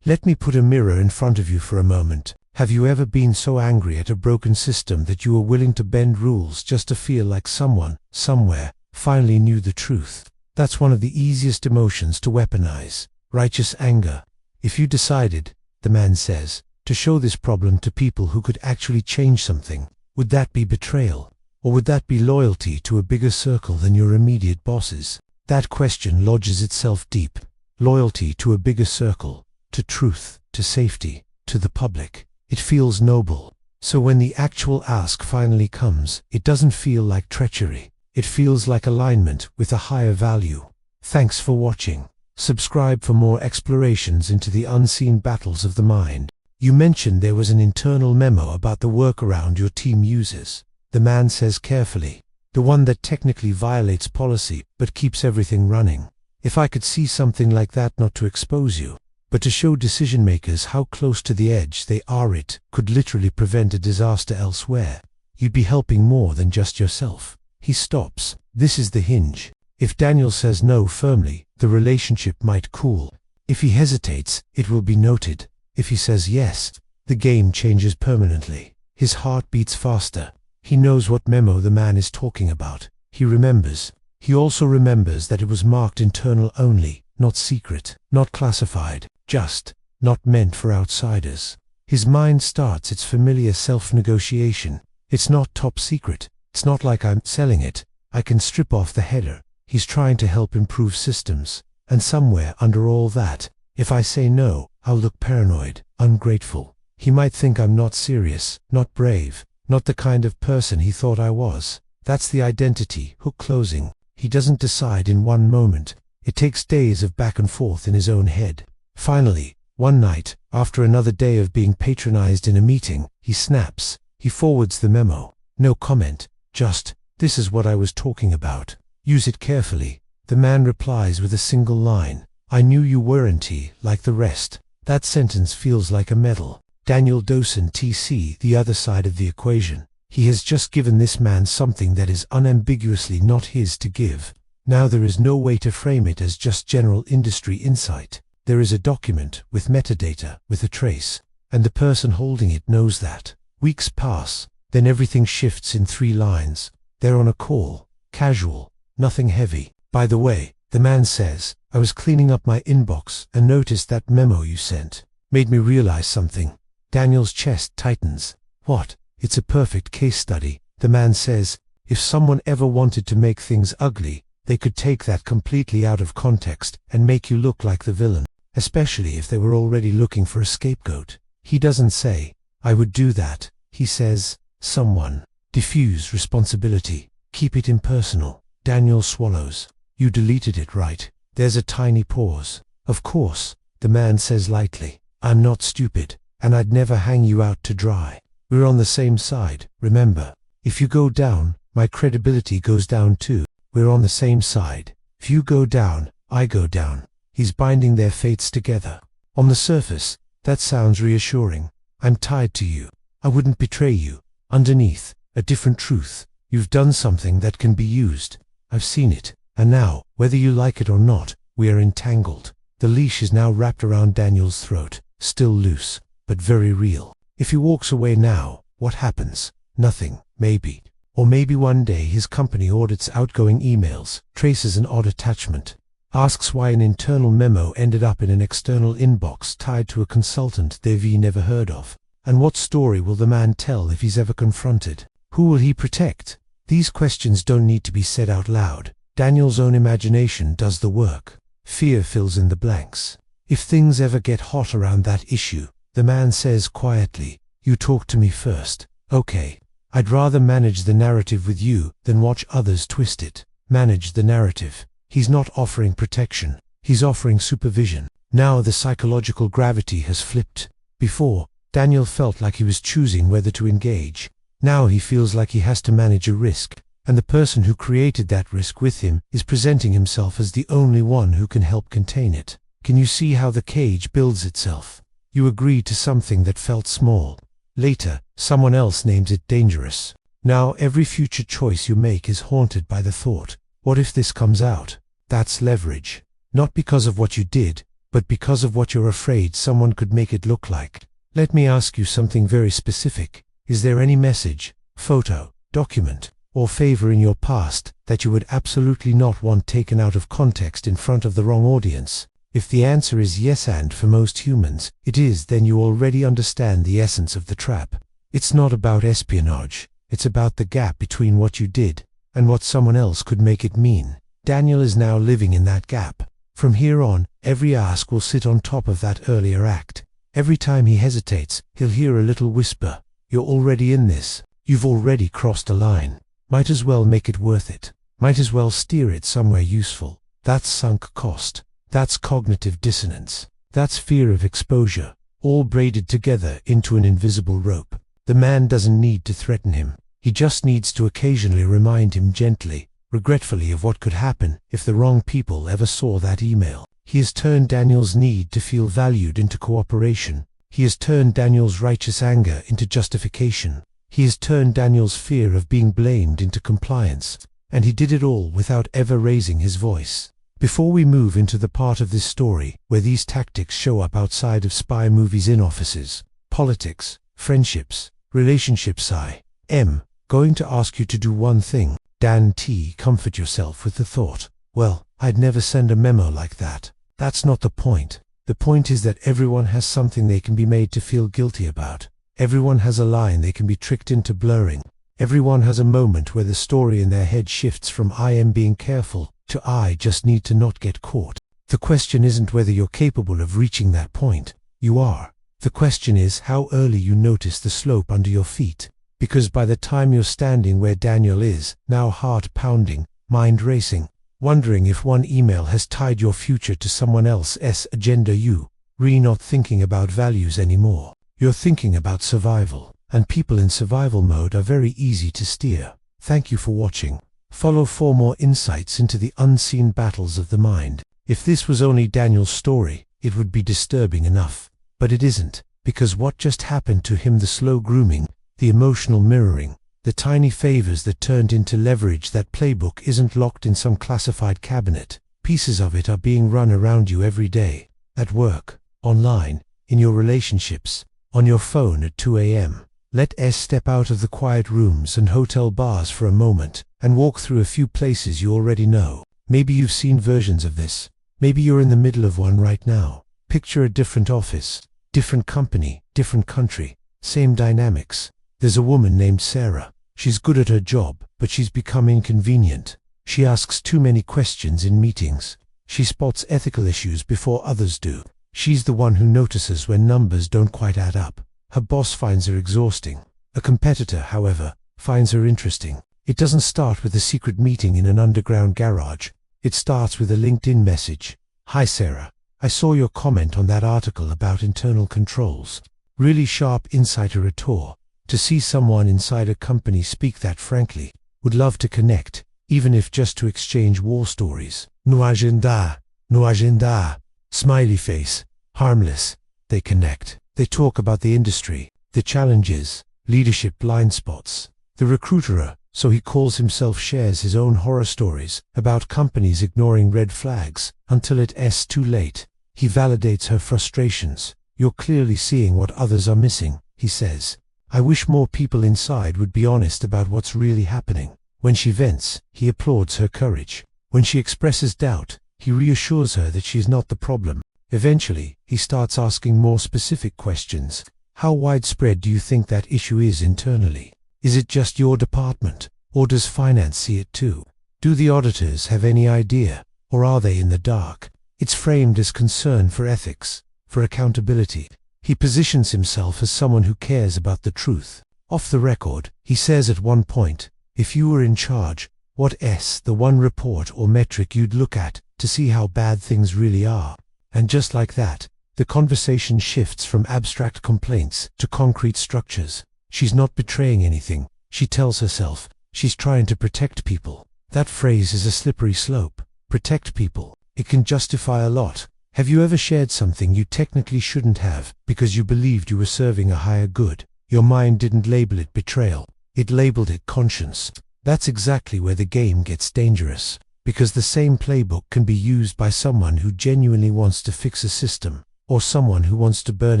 Let me put a mirror in front of you for a moment. Have you ever been so angry at a broken system that you were willing to bend rules just to feel like someone, somewhere, finally knew the truth? That's one of the easiest emotions to weaponize. Righteous anger. If you decided, the man says, to show this problem to people who could actually change something, would that be betrayal? Or would that be loyalty to a bigger circle than your immediate bosses? That question lodges itself deep. Loyalty to a bigger circle, to truth, to safety, to the public. It feels noble. So when the actual ask finally comes, it doesn't feel like treachery. It feels like alignment with a higher value. Thanks for watching. Subscribe for more explorations into the unseen battles of the mind. You mentioned there was an internal memo about the workaround your team uses. The man says carefully. The one that technically violates policy, but keeps everything running. If I could see something like that, not to expose you, but to show decision makers how close to the edge they are, it could literally prevent a disaster elsewhere. You'd be helping more than just yourself. He stops. This is the hinge. If Daniel says no firmly, the relationship might cool. If he hesitates, it will be noted. If he says yes, the game changes permanently. His heart beats faster. He knows what memo the man is talking about. He remembers. He also remembers that it was marked internal only, not secret, not classified, just, not meant for outsiders. His mind starts its familiar self-negotiation. It's not top secret. It's not like I'm selling it. I can strip off the header. He's trying to help improve systems. And somewhere under all that, if I say no, I'll look paranoid, ungrateful. He might think I'm not serious, not brave, not the kind of person he thought I was. That's the identity hook closing. He doesn't decide in one moment. It takes days of back and forth in his own head. Finally, one night, after another day of being patronized in a meeting, he snaps. He forwards the memo. No comment, just, "This is what I was talking about. Use it carefully." The man replies with a single line. "I knew you weren't like the rest." That sentence feels like a medal. Daniel Dawson TC, the other side of the equation. He has just given this man something that is unambiguously not his to give. Now there is no way to frame it as just general industry insight. There is a document with metadata, with a trace, and the person holding it knows that. Weeks pass, then everything shifts in 3 lines. They're on a call, casual, nothing heavy. "By the way," the man says, "I was cleaning up my inbox and noticed that memo you sent. Made me realize something." Daniel's chest tightens. "What?" "It's a perfect case study," the man says. "If someone ever wanted to make things ugly, they could take that completely out of context and make you look like the villain, especially if they were already looking for a scapegoat." He doesn't say, "I would do that." He says, "Someone." Diffuse responsibility. Keep it impersonal. Daniel swallows. "You deleted it, right?" There's a tiny pause. "Of course," the man says lightly. "I'm not stupid, and I'd never hang you out to dry. We're on the same side, remember? If you go down, my credibility goes down too. We're on the same side. If you go down, I go down." He's binding their fates together. On the surface, that sounds reassuring. "I'm tied to you. I wouldn't betray you." Underneath, a different truth. "You've done something that can be used. I've seen it. And now, whether you like it or not, we are entangled." The leash is now wrapped around Daniel's throat, still loose, but very real. If he walks away now, what happens? Nothing, maybe. Or maybe one day his company audits outgoing emails, traces an odd attachment, asks why an internal memo ended up in an external inbox tied to a consultant they've never heard of. And what story will the man tell if he's ever confronted? Who will he protect? These questions don't need to be said out loud. Daniel's own imagination does the work. Fear fills in the blanks. "If things ever get hot around that issue," the man says quietly, "you talk to me first." "Okay. I'd rather manage the narrative with you than watch others twist it." Manage the narrative. He's not offering protection. He's offering supervision. Now the psychological gravity has flipped. Before, Daniel felt like he was choosing whether to engage. Now he feels like he has to manage a risk, and the person who created that risk with him is presenting himself as the only one who can help contain it. Can you see how the cage builds itself? You agreed to something that felt small. Later, someone else names it dangerous. Now every future choice you make is haunted by the thought, what if this comes out? That's leverage. Not because of what you did, but because of what you're afraid someone could make it look like. Let me ask you something very specific. Is there any message, photo, document, or favor in your past that you would absolutely not want taken out of context in front of the wrong audience? If the answer is yes, and for most humans it is, then you already understand the essence of the trap. It's not about espionage. It's about the gap between what you did and what someone else could make it mean. Daniel is now living in that gap. From here on, every ask will sit on top of that earlier act. Every time he hesitates, he'll hear a little whisper. "You're already in this. You've already crossed a line. Might as well make it worth it. Might as well steer it somewhere useful." That's sunk cost. That's cognitive dissonance. That's fear of exposure, all braided together into an invisible rope. The man doesn't need to threaten him. He just needs to occasionally remind him gently, regretfully, of what could happen if the wrong people ever saw that email. He has turned Daniel's need to feel valued into cooperation. He has turned Daniel's righteous anger into justification. He has turned Daniel's fear of being blamed into compliance. And he did it all without ever raising his voice. Before we move into the part of this story where these tactics show up outside of spy movies in offices, politics, friendships, relationships, I am going to ask you to do one thing. Dan T. Comfort yourself with the thought, "Well, I'd never send a memo like that." That's not the point. The point is that everyone has something they can be made to feel guilty about. Everyone has a line they can be tricked into blurring. Everyone has a moment where the story in their head shifts from "I am being careful" to "I just need to not get caught." The question isn't whether you're capable of reaching that point. You are. The question is how early you notice the slope under your feet. Because by the time you're standing where Daniel is, now heart pounding, mind racing, wondering if one email has tied your future to someone else's agenda. You really not thinking about values anymore. You're thinking about survival, and people in survival mode are very easy to steer. Thank you for watching. Follow for more insights into the unseen battles of the mind. If this was only Daniel's story, it would be disturbing enough. But it isn't, because what just happened to him, the slow grooming, the emotional mirroring, the tiny favors that turned into leverage, that playbook isn't locked in some classified cabinet. Pieces of it are being run around you every day, at work, online, in your relationships, on your phone at 2 a.m. Let's step out of the quiet rooms and hotel bars for a moment and walk through a few places you already know. Maybe you've seen versions of this. Maybe you're in the middle of one right now. Picture a different office, different company, different country, same dynamics. There's a woman named Sarah. She's good at her job, but she's become inconvenient. She asks too many questions in meetings. She spots ethical issues before others do. She's the one who notices when numbers don't quite add up. Her boss finds her exhausting. A competitor, however, finds her interesting. It doesn't start with a secret meeting in an underground garage. It starts with a LinkedIn message. Hi Sarah, I saw your comment on that article about internal controls. Really sharp insight. Rapport. To see someone inside a company speak that frankly. Would love to connect, even if just to exchange war stories. No agenda. No agenda. Smiley face. Harmless. They connect. They talk about the industry, the challenges, leadership blind spots. The recruiter, so he calls himself, shares his own horror stories about companies ignoring red flags until it's too late. He validates her frustrations. You're clearly seeing what others are missing, he says. I wish more people inside would be honest about what's really happening. When she vents, he applauds her courage. When she expresses doubt, he reassures her that she's not the problem. Eventually, he starts asking more specific questions. How widespread do you think that issue is internally? Is it just your department, or does finance see it too? Do the auditors have any idea, or are they in the dark? It's framed as concern for ethics, for accountability. He positions himself as someone who cares about the truth. Off the record, he says at one point, if you were in charge, what's the one report or metric you'd look at to see how bad things really are? And just like that, the conversation shifts from abstract complaints to concrete structures. She's not betraying anything, she tells herself. She's trying to protect people. That phrase is a slippery slope. Protect people. It can justify a lot. Have you ever shared something you technically shouldn't have because you believed you were serving a higher good? Your mind didn't label it betrayal. It labeled it conscience. That's exactly where the game gets dangerous. Because the same playbook can be used by someone who genuinely wants to fix a system, or someone who wants to burn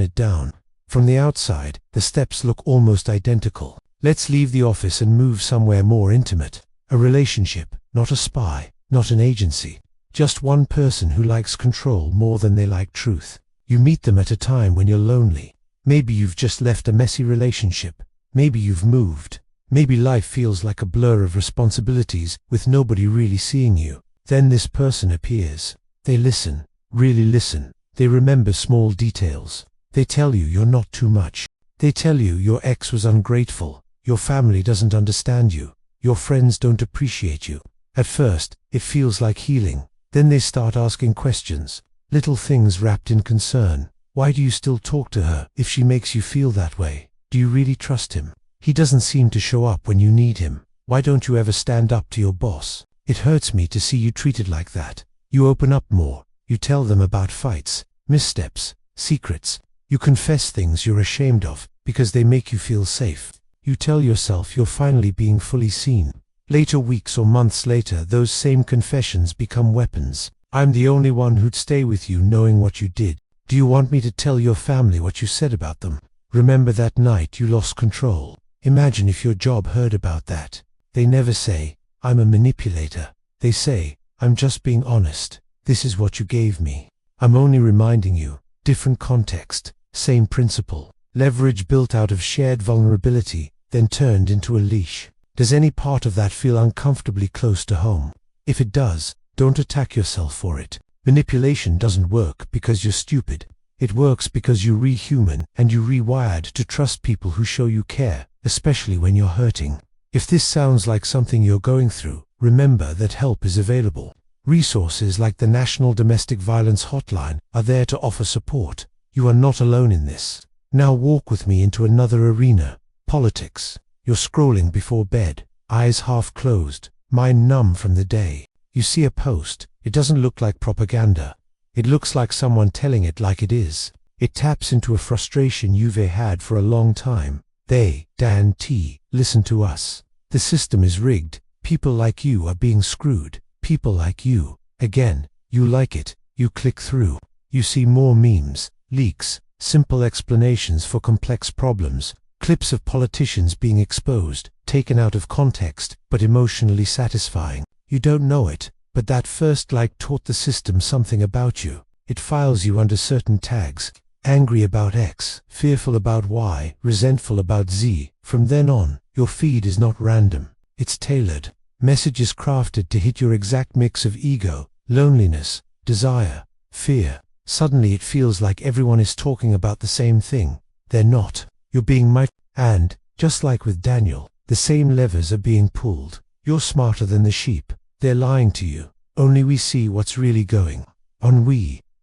it down. From the outside, the steps look almost identical. Let's leave the office and move somewhere more intimate. A relationship, not a spy, not an agency. Just one person who likes control more than they like truth. You meet them at a time when you're lonely. Maybe you've just left a messy relationship. Maybe you've moved. Maybe life feels like a blur of responsibilities with nobody really seeing you. Then this person appears. They listen, really listen. They remember small details. They tell you you're not too much. They tell you your ex was ungrateful. Your family doesn't understand you. Your friends don't appreciate you. At first, it feels like healing. Then they start asking questions. Little things wrapped in concern. Why do you still talk to her if she makes you feel that way? Do you really trust him? He doesn't seem to show up when you need him. Why don't you ever stand up to your boss? It hurts me to see you treated like that. You open up more. You tell them about fights, missteps, secrets. You confess things you're ashamed of because they make you feel safe. You tell yourself you're finally being fully seen. Later, weeks or months later, those same confessions become weapons. I'm the only one who'd stay with you knowing what you did. Do you want me to tell your family what you said about them? Remember that night you lost control? Imagine if your job heard about that. They never say, I'm a manipulator. They say, I'm just being honest. This is what you gave me. I'm only reminding you. Different context, same principle. Leverage built out of shared vulnerability, then turned into a leash. Does any part of that feel uncomfortably close to home? If it does, don't attack yourself for it. Manipulation doesn't work because you're stupid. It works because you're human and you're rewired to trust people who show you care, especially when you're hurting. If this sounds like something you're going through, remember that help is available. Resources like the National Domestic Violence Hotline are there to offer support. You are not alone in this. Now walk with me into another arena. Politics. You're scrolling before bed, eyes half closed, mind numb from the day. You see a post. It doesn't look like propaganda. It looks like someone telling it like it is. It taps into a frustration you've had for a long time. They, Dan T, listen to us. The system is rigged. People like you are being screwed. People like you. Again, you like it. You click through. You see more memes, leaks, simple explanations for complex problems, clips of politicians being exposed, taken out of context, but emotionally satisfying. You don't know it, but that first like taught the system something about you. It files you under certain tags. Angry about X, fearful about Y, resentful about Z. From then on, your feed is not random. It's tailored. Messages crafted to hit your exact mix of ego, loneliness, desire, fear. Suddenly it feels like everyone is talking about the same thing. They're not. You're being and, just like with Daniel, the same levers are being pulled. You're smarter than the sheep. They're lying to you. Only we see what's really going on.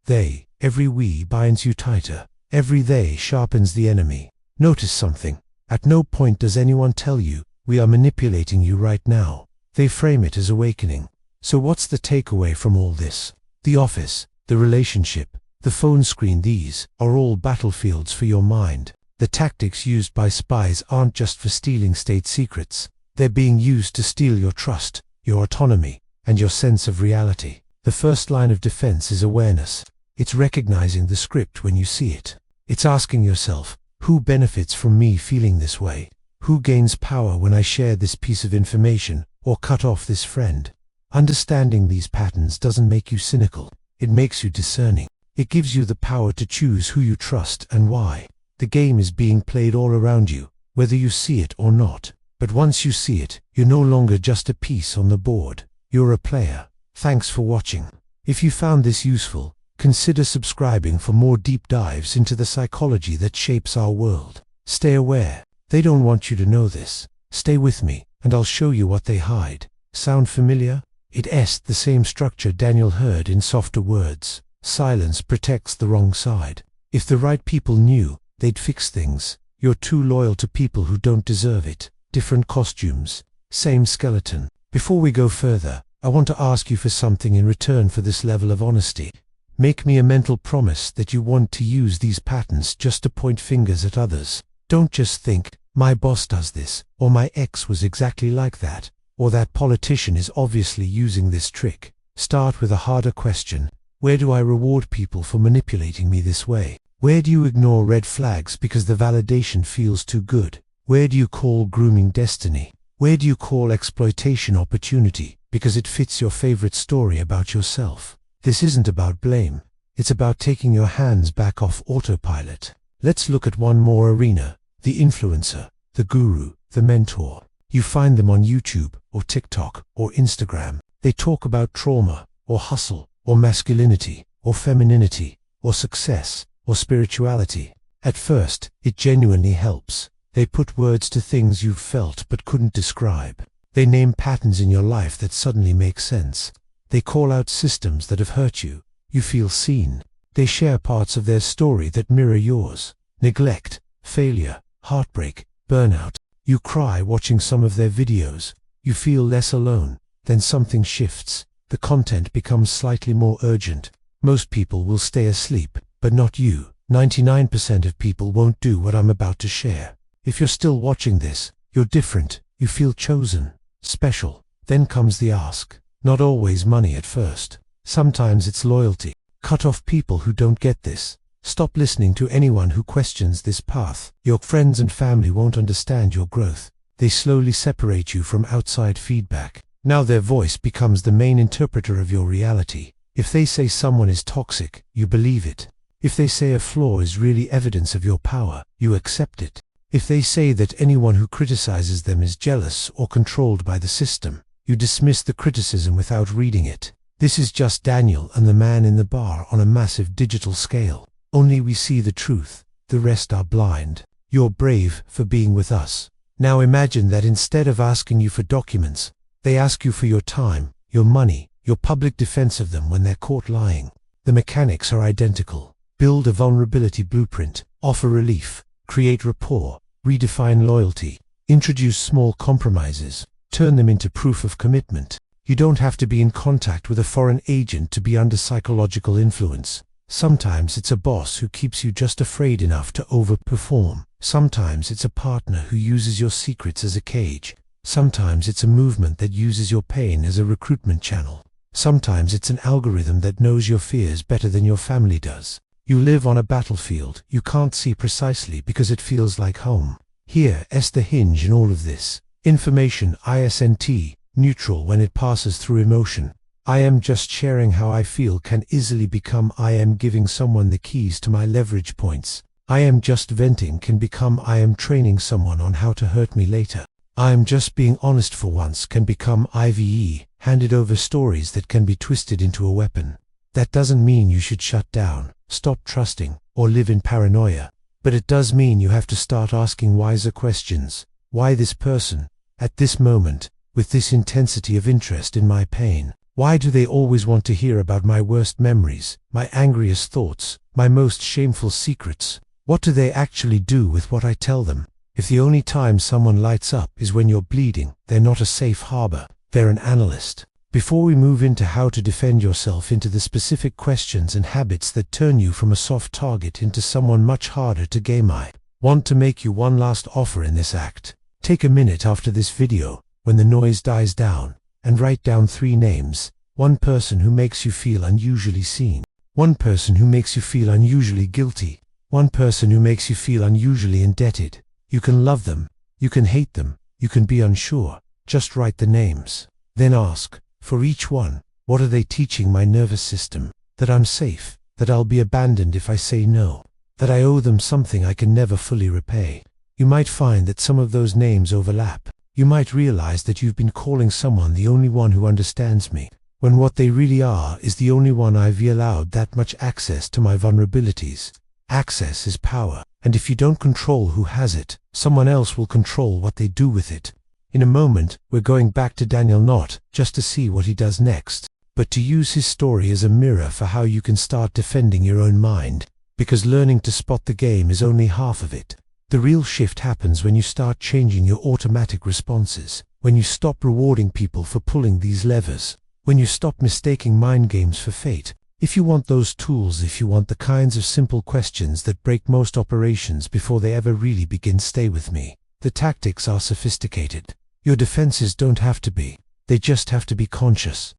They. Every we binds you tighter. Every they sharpens the enemy. Notice something. At no point does anyone tell you, we are manipulating you right now. They frame it as awakening. So what's the takeaway from all this? The office, the relationship, the phone screen, these are all battlefields for your mind. The tactics used by spies aren't just for stealing state secrets. They're being used to steal your trust, your autonomy, and your sense of reality. The first line of defense is awareness. It's recognizing the script when you see it. It's asking yourself, who benefits from me feeling this way? Who gains power when I share this piece of information or cut off this friend? Understanding these patterns doesn't make you cynical. It makes you discerning. It gives you the power to choose who you trust and why. The game is being played all around you, whether you see it or not. But once you see it, you're no longer just a piece on the board. You're a player. Thanks for watching. If you found this useful, consider subscribing for more deep dives into the psychology that shapes our world. Stay aware. They don't want you to know this. Stay with me, and I'll show you what they hide. Sound familiar? It's the same structure Daniel heard in softer words. Silence protects the wrong side. If the right people knew, they'd fix things. You're too loyal to people who don't deserve it. Different costumes, same skeleton. Before we go further, I want to ask you for something in return for this level of honesty. Make me a mental promise that you want to use these patterns just to point fingers at others. Don't just think, my boss does this, or my ex was exactly like that, or that politician is obviously using this trick. Start with a harder question. Where do I reward people for manipulating me this way? Where do you ignore red flags because the validation feels too good? Where do you call grooming destiny? Where do you call exploitation opportunity because it fits your favorite story about yourself? This isn't about blame. It's about taking your hands back off autopilot. Let's look at one more arena. The influencer, the guru, the mentor. You find them on YouTube or TikTok or Instagram. They talk about trauma or hustle or masculinity or femininity or success or spirituality. At first, it genuinely helps. They put words to things you've felt but couldn't describe. They name patterns in your life that suddenly make sense. They call out systems that have hurt you. You feel seen. They share parts of their story that mirror yours. Neglect, failure, heartbreak, burnout. You cry watching some of their videos. You feel less alone. Then something shifts. The content becomes slightly more urgent. Most people will stay asleep, but not you. 99% of people won't do what I'm about to share. If you're still watching this, you're different. You feel chosen, special. Then comes the ask. Not always money at first. Sometimes it's loyalty. Cut off people who don't get this. Stop listening to anyone who questions this path. Your friends and family won't understand your growth. They slowly separate you from outside feedback. Now their voice becomes the main interpreter of your reality. If they say someone is toxic, you believe it. If they say a flaw is really evidence of your power, you accept it. If they say that anyone who criticizes them is jealous or controlled by the system, you dismiss the criticism without reading it. This is just Daniel and the man in the bar on a massive digital scale. Only we see the truth, the rest are blind. You're brave for being with us. Now imagine that instead of asking you for documents, They ask you for your time, your money, your public defense of them when they're caught lying. The mechanics are identical. Build a vulnerability blueprint, offer relief, create rapport, redefine loyalty, introduce small compromises, turn them into proof of commitment. You don't have to be in contact with a foreign agent to be under psychological influence. Sometimes it's a boss who keeps you just afraid enough to overperform. Sometimes it's a partner who uses your secrets as a cage. Sometimes it's a movement that uses your pain as a recruitment channel. Sometimes it's an algorithm that knows your fears better than your family does. You live on a battlefield you can't see precisely because it feels like home. Here's the hinge in all of this. Information isn't neutral when it passes through emotion. I am just sharing how I feel can easily become I am giving someone the keys to my leverage points. I am just venting can become I am training someone on how to hurt me later. I am just being honest for once can become IVE, handed over stories that can be twisted into a weapon. That doesn't mean you should shut down, stop trusting, or live in paranoia. But it does mean you have to start asking wiser questions. Why this person, at this moment, with this intensity of interest in my pain? Why do they always want to hear about my worst memories, my angriest thoughts, my most shameful secrets? What do they actually do with what I tell them? If the only time someone lights up is when you're bleeding, they're not a safe harbor, they're an analyst. Before we move into how to defend yourself into the specific questions and habits that turn you from a soft target into someone much harder to game, I want to make you one last offer in this act. Take a minute after this video, when the noise dies down, and write down 3 names. One person who makes you feel unusually seen. One person who makes you feel unusually guilty. One person who makes you feel unusually indebted. You can love them, you can hate them, you can be unsure. Just write the names. Then ask, for each one, what are they teaching my nervous system? That I'm safe, that I'll be abandoned if I say no, that I owe them something I can never fully repay. You might find that some of those names overlap. You might realize that you've been calling someone the only one who understands me, when what they really are is the only one I've allowed that much access to my vulnerabilities. Access is power, and if you don't control who has it, someone else will control what they do with it. In a moment, we're going back to Daniel not just to see what he does next, but to use his story as a mirror for how you can start defending your own mind, because learning to spot the game is only half of it. The real shift happens when you start changing your automatic responses, when you stop rewarding people for pulling these levers, when you stop mistaking mind games for fate. If you want those tools, if you want the kinds of simple questions that break most operations before they ever really begin, stay with me. The tactics are sophisticated. Your defenses don't have to be. They just have to be conscious.